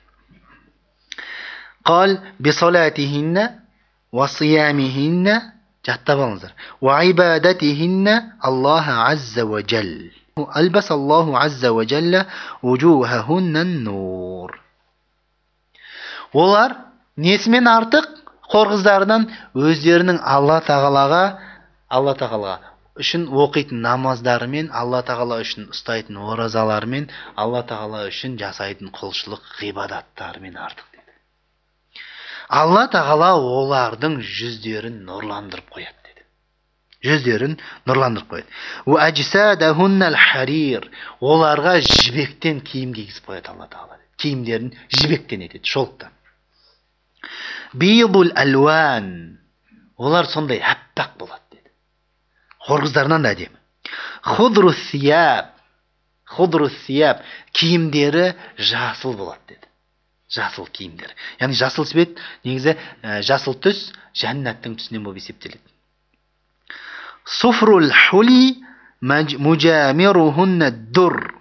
Қал бисалатихинна ва сиямихинна, жаттап алыңыздар. Ва ибадатихинна Аллаха азза ва жал. Албас Аллаху азза ва жалла уджухахунна нур. Олар несімен артық? Қор қыздарынан өздерінің Алла Тағалаға үшін оқитын намаздарымен, Алла Тағала үшін ұстайтын оразаларымен, Алла Тағала үшін жасайтын құлшылық ғибадаттарымен артық деді. Алла тағала олардың жүздерін нұрландырып қояды деді. Жүздерін нұрландырып қояды. Ва ажсадахуннал харир. Оларға жібектен киім кигізіп қояды Алла тағала. Киімдерін жібектен етеді, шолықтан. Бийдул алван. Олар сондай аппақ болады деді. Қорғыздарынан да әдемі. Худрус сияб. Киімдері жасыл болады деді. Жасыл киімдер. Яғни жасыл свет, негізі жасыл түс жәннаттың түсінен болып есептеледі. Суфрул хули мужамирухунна дур.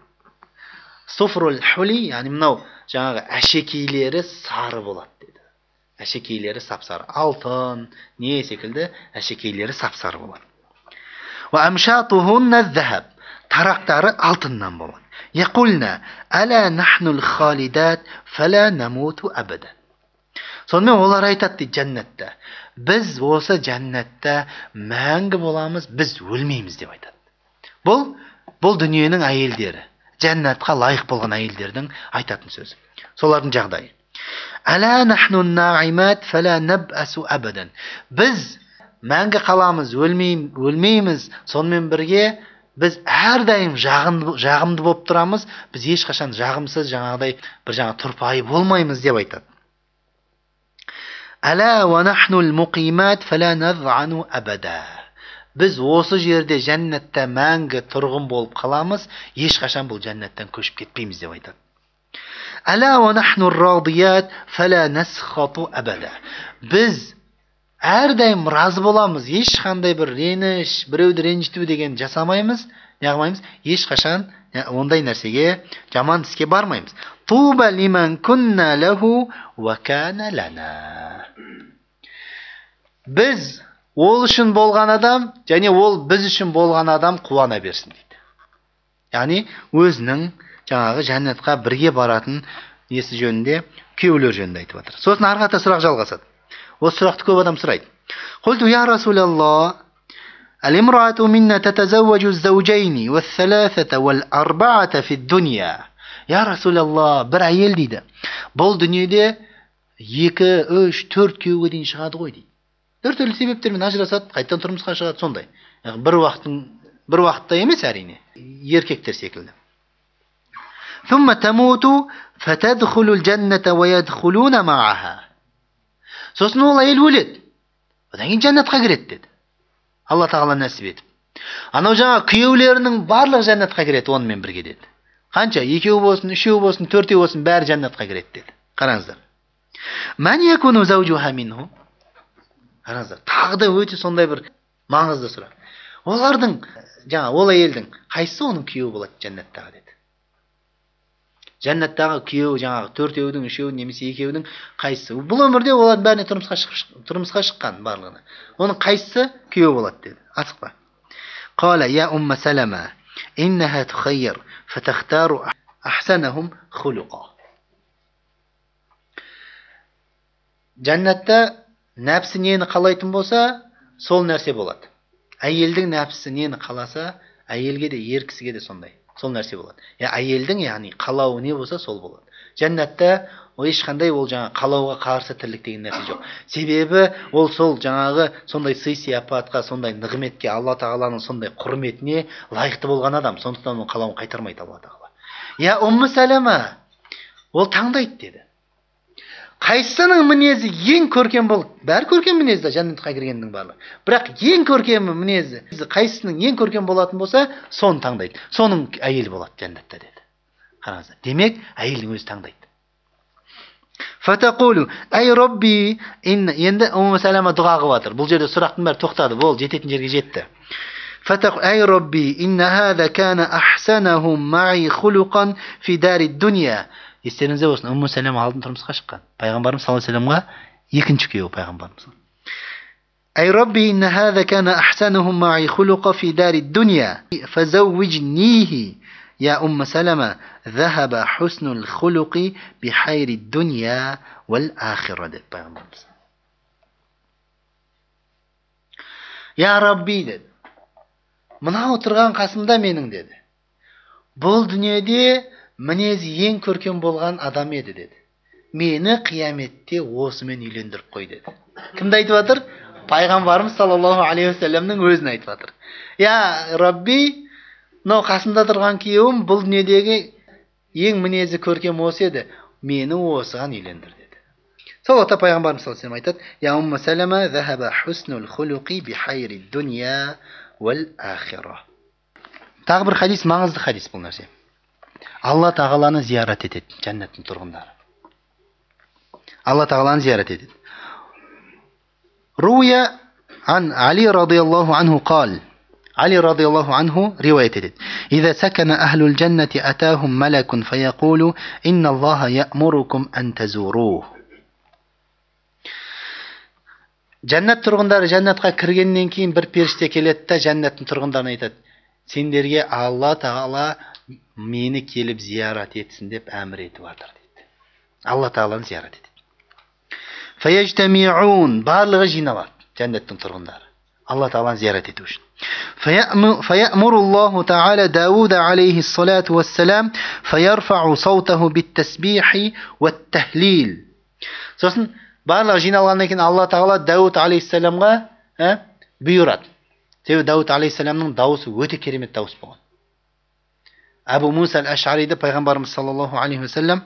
Суфрул хули, яғни мынау жаңағы әшекейлері сары болады деді. Әшекейлері сап-сары. Алтын, не секілді әшекейлері сап-сары болады. Ва амшатухунна захаб. Тарақтары алтыннан болады. Яқулна ала нахнул халидат фала намуту абада. Сонымен олар айтады дейді жәннатта. Біз осы жәннатта мәңгі боламыз, біз өлмейміз деп айтады. Бұл дүниенің әйелдері, жәннатқа лайық болған әйелдердің айтатын сөзі. Солардың жағдайы. Ала нахнун наимат фала набасу абадан. Біз мәңгі қаламыз, өлмейміз, сонымен бірге біз әрдайым жағымды болып тұрамыз, біз ешқашан жағымсыз жаңағыдай бір тұрпайы болмаймыз деп айтады. Ала ва нахнул муқимат фала наз'ану абада. Біз осы жерде жәннатта мәңгі тұрғын болып қаламыз, ешқашан бұл жәннаттан көшіп кетпейміз деп айтады. Ала ва нахнул радият фала насхату абада. Біз әрдайым разы боламыз, ешқандай бір реніш, біреуді ренжіту деген жасамаймыз, неғымаймыз, ешқашан ондай нәрсеге, жаман іске бармаймыз. Туба лиман күнна лаху ва кана лана. Біз ол үшін болған адам, және ол біз үшін болған адам қуана берсін дейді. Яғни өзінің жаңағы жәннатқа бірге баратын несі жөнінде, күйеулер жөнінде айтып жатыр. Сосын арқата сұрақ жалғасады. Осы сұрақты көп адам сұрайды. Құлту я Расулалла, al-imra'atu minna tatazawwaju az-zawjayni wath-thalathata wal-arba'ata fi ad-dunya. Я Расулалла, бір әйел дейді. Бұл дүниеде 2, 3, 4 күйеуге дейін шығады ғой дейді. Түрлі себептермен ажырасады, қайтадан тұрмысқа шығады, сондай. Бір уақытта емес әрине, еркектер секілді. ثم تموت فتدخل الجنة ويدخلون معها. Сосын ол әйел өледі. Одан кейін жәннатқа кіреді деді. Алла тағала нәсіп етіп. Анау жаңа күйеулерінің барлық жәннатқа кіреді онымен бірге деді. Қанша? 2 болсын, 3 болсын, 4 болсын, бәрі жәннатқа кіреді деді. Қараңыздар. Мән якуну заужуха минху? Қараңыздар. Тағы да өте сондай бір маңызды сұрақ. Олардың жаңа ол әйелдің қайсысы оның күйеуі болады жәннаттағы деді. Жәннаттағы күйеуі жаңағы 4-еудің, 3-еудің немесе 2-еудің қайсысы? Бұл өмірде олардың бәріне тұрмысқа шыққан барлығына. Оның қайсысы күйеуі болады деді. Асықпа. Қала я умма салама иннаха тухайр фатахтару ахсанахум хулуқа. Жәннатта нәпсі нені қалайтын болса, сол нәрсе болады. Әйелдің нәпсі нені қаласа, әйелге де ер кісіге де сондай. Сол нәрсе болады. Әйелдің, яғни қалауы не болса, сол болады. Жәннатта ешқандай ол жаңа қалауға қарсы тірлік деген нәрсе жоқ. Себебі ол сол жаңағы сондай сый-сияпатқа, сондай нығметке, Алла тағаланың сондай құрметіне лайықты болған адам. Сондықтан оның қалауын қайтармайды Алла тағала. Я Умму Салама, ол таңдайды деді. Қайсының мінезі ең көркем болып, бәрі көркем мінезді жәннатқа кіргеннің барлығы. Бірақ ең көркем мінезі, қайсының ең көркем болатын болса, соны таңдайды. Соның әйел болады жәннатта деді. Қараңыздар. Демек, әйелдің өзі таңдайды. Фатақулу, ай Робби, енді Умму Салама дұға қылып жатыр. Бұл жерде сұрақтың бәрі тоқтады, бұл жететін жерге жетті. Фатақулу, ай Робби, инна хаза кана ахсанахум маи хулуқан фи дари дуния. Естеріңізде болсын, Умму Салама алдын тұрмысқа шыққан. Пайғамбарымыз саллаллаху алейхи ва салламға екінші күйеуі пайғамбарымыз. Ай Робби, инна хаза кана ахсанахум маи хулуқа фи дари дуния. Фазауwijnihi. يا أم سلمة ذهب حسن الخلق بحير الدنيا والآخرة dedi Peygamberimiz. Ya Rabbi dedi. Мына отырған қасымда менің деді. Бұл дүниеде мінезі ең көркем болған адам еді деді. мені қияметте осымен үйлендіріп қой деді. Кімді айтып жатыр? Пайғамбарымыз саллаллаху алейхи уассаламның өзін айтып жатыр. Я Рабби, мынау қасымда тұрған күйеуім бұл дүниедегі ең мінезі көркем осы еді, мені осыған үйлендір деді. Сол уақытта пайғамбарымыз саллаллаху алейхи айтады: Я умма Салама, захаба хуснул хулуқи би хайри дуния вал ахира. Тағы бір хадис, маңызды хадис бұл нәрсе. Алла тағаланы зиярат етеді жәннаттың тұрғындары. Алла тағаланы зиярат етеді. Руя ан Али радиаллаху анху қал. علي رضي الله عنه رواية: إذا سكن أهل الجنة أتاهم ملك فيقول إن الله يأمركم أن تزوروه. Жәннат тұрғындары жәннатқа кіргеннен кейін бір періште келеді да жәннаттың тұрғындарына айтады: сендерге Алла тағала мені келіп зиярат етсін деп әмір етіп жатыр дейді. Алла тағаланы зиярат етеді. Фаяжтамиун, барлығы жиналады жәннаттың тұрғындары Алла тағаланы зиярат ету үшін. فيأمر الله تعالى داود عليه الصلاة والسلام فيرفع صوته بالتسبيح والتهليل. Сосын барлығы жиналғаннан кейін Алла тағала Дауд алейхиссаламға бұйырады. Себебі Дауд алейхиссаламның дауысы өте керемет дауыс болған. Абу Муса аль-Аш'ариді пайғамбарымыз саллаллаху алейхи уассалам,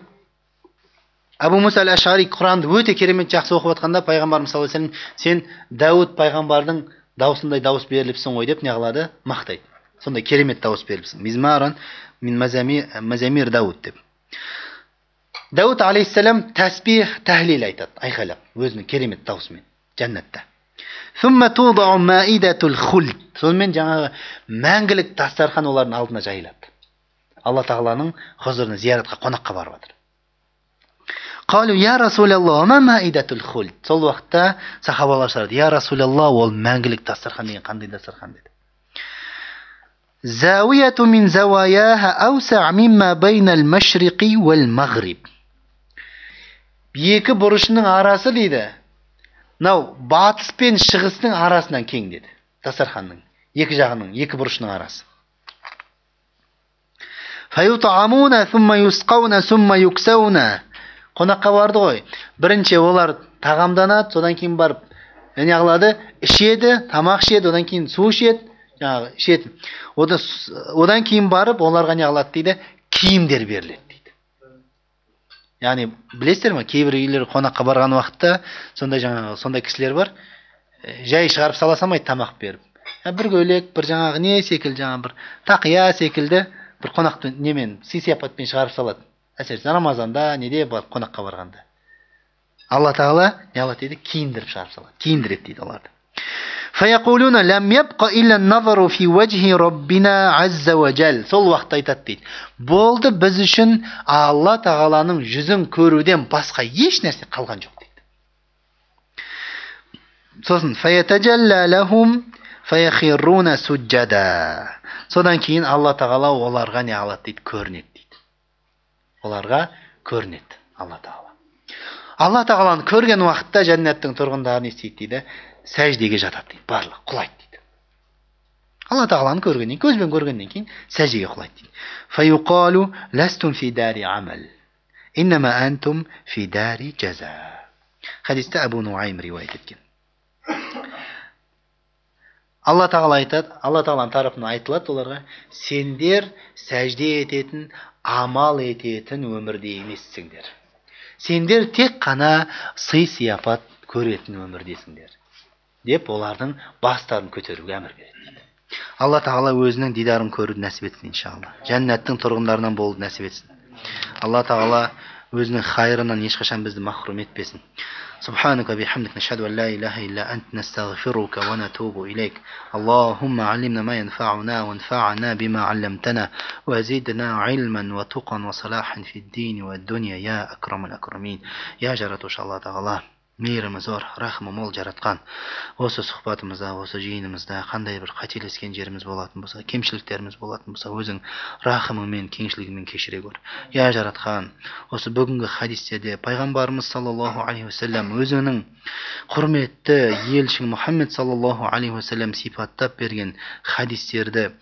Абу Муса аль-Аш'ари Құранды өте керемет жақсы оқып жатқанда пайғамбарымыз саллаллаху алейхи уассалам: сен Дауд пайғамбардың даусындай дауыс беріліпсің ғой деп не қылады? Мақтайды. Сондай керемет дауыс беріліпсің. Мизмаран мин мазамир Дауд деп. Дауд алейхиссалам тәсбих, тәһлил айтады, айқайлап, өзінің керемет даусымен жәннатта. Сумма тудау маидатул хулд. Сонымен жаңағы мәңгілік дастархан олардың алдына жайылады. Алла тағаланың хұзырына зияратқа, қонаққа барып жатыр. Қалу: я Расулаллах, ма маидатул хулд. Сол уақытта сахабалар сұрады: я Расулаллах, ол мәңгілік дастархан деген қандай дастархан деді. Зауияту мин заваяха ауса мимма байнал машриқи вал мағриб. Екі бұрышының арасы дейді, мынау батыс пен шығыстың арасынан кең деді. Дастарханның екі жағының, екі бұрышының арасы. Фаютамуна сумма юсқауна сумма юксауна. Қонаққа барды ғой. Бірінші олар тағамданады, содан кейін барып не қылады? Ішеді, тамақ ішеді, одан кейін су ішеді, жаңағы ішеді. Одан кейін барып оларға не қылады дейді? Киімдер беріледі дейді. Яғни білесіздер ме? Кейбір үйлер қонаққа барған уақытта сондай кісілер бар. Жай шығарып сала салмайды тамақ беріп. Бір көйлек, бір жаңағы не секілді, жаңағы бір тақия секілді бір қонақты немен, сый-сияпатпен шығарып салады. Әсіресе Рамазанда, неде барып қонаққа барғанда. Алла тағала не алады дейді? Киіндіріп шығарып салады. Киіндіреді дейді оларды. Фаяқулуна лам ябқа илля назару фи вajhi Rabbina азза ва жал. Сол уақытта айтады дейді: болды біз үшін Алла тағаланың жүзін көруден басқа еш нәрсе қалған жоқ дейді. Сосын фаятажалла лахум фаяхирруна суджада. Содан кейін Алла тағала оларға не алады дейді? Көрінеді. Оларға көрінеді Алла тағала. Алла тағаланы көрген уақытта жәннаттың тұрғындары не істейді дейді? Сәждеге жатады дейді, барлық құлайды дейді. Алла тағаланы көргеннен, көзбен көргеннен кейін сәждеге құлайды дейді. Фаюқалу ластум фи дари амал, иннама антум фи дари жаза. Хадисте Абу Нуайм риуаят еткен. Алла тағала айтады, Алла тағаланың тарапынан айтылады оларға: сендер сәжде ететін, амал ететін өмірде емессіңдер. Сендер тек қана сый-сияпат көретін өмірдесіңдер деп олардың бастарын көтеруге әмір береді. Алла тағала өзінің дидарын көруді нәсіп етсін иншалла. Жәннаттың тұрғындарынан болуды нәсіп етсін. Алла тағала өзінің хайрынан ешқашан бізді махрум етпесін. سبحانك بحمدك نشهد أن لا إله إلا أنت نستغفرك ونتوب إليك. اللهم علمنا ما ينفعنا وانفعنا بما علمتنا وزدنا علما وتقا وصلاحا في الدين والدنيا يا أكرم الأكرمين. يا جرت الله تعالى мейірімі зор, рахымы мол жаратқан. Осы сұхбатымызда, осы жиынымызда қандай бір қателескен жеріміз болатын болса, кемшіліктеріміз болатын болса, өзің рахымымен, кеңшілігімен кешіре көр. Я жаратқан, осы бүгінгі хадистерде пайғамбарымыз саллаллаху алейхи уассалам өзінің құрметті елшің Мұхаммед саллаллаху алейхи уассалам сипаттап берген хадистерді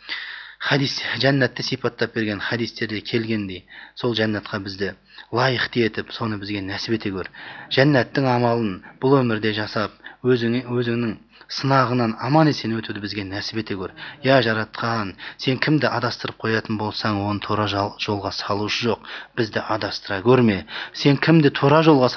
хадис жәннатты сипаттап берген хадистерде келгендей сол жәннатқа бізді лайықты етіп соны бізге нәсіп ете көр. Жәннаттың амалын бұл өмірде жасап өзіңнің сынағынан аман есен өтуді бізге нәсіп ете көр. Я жаратқан, сен кімді адастырып қоятын болсаң, оны тура жолға салушы жоқ. Бізді адастыра көрме. Сен кімді тура жолға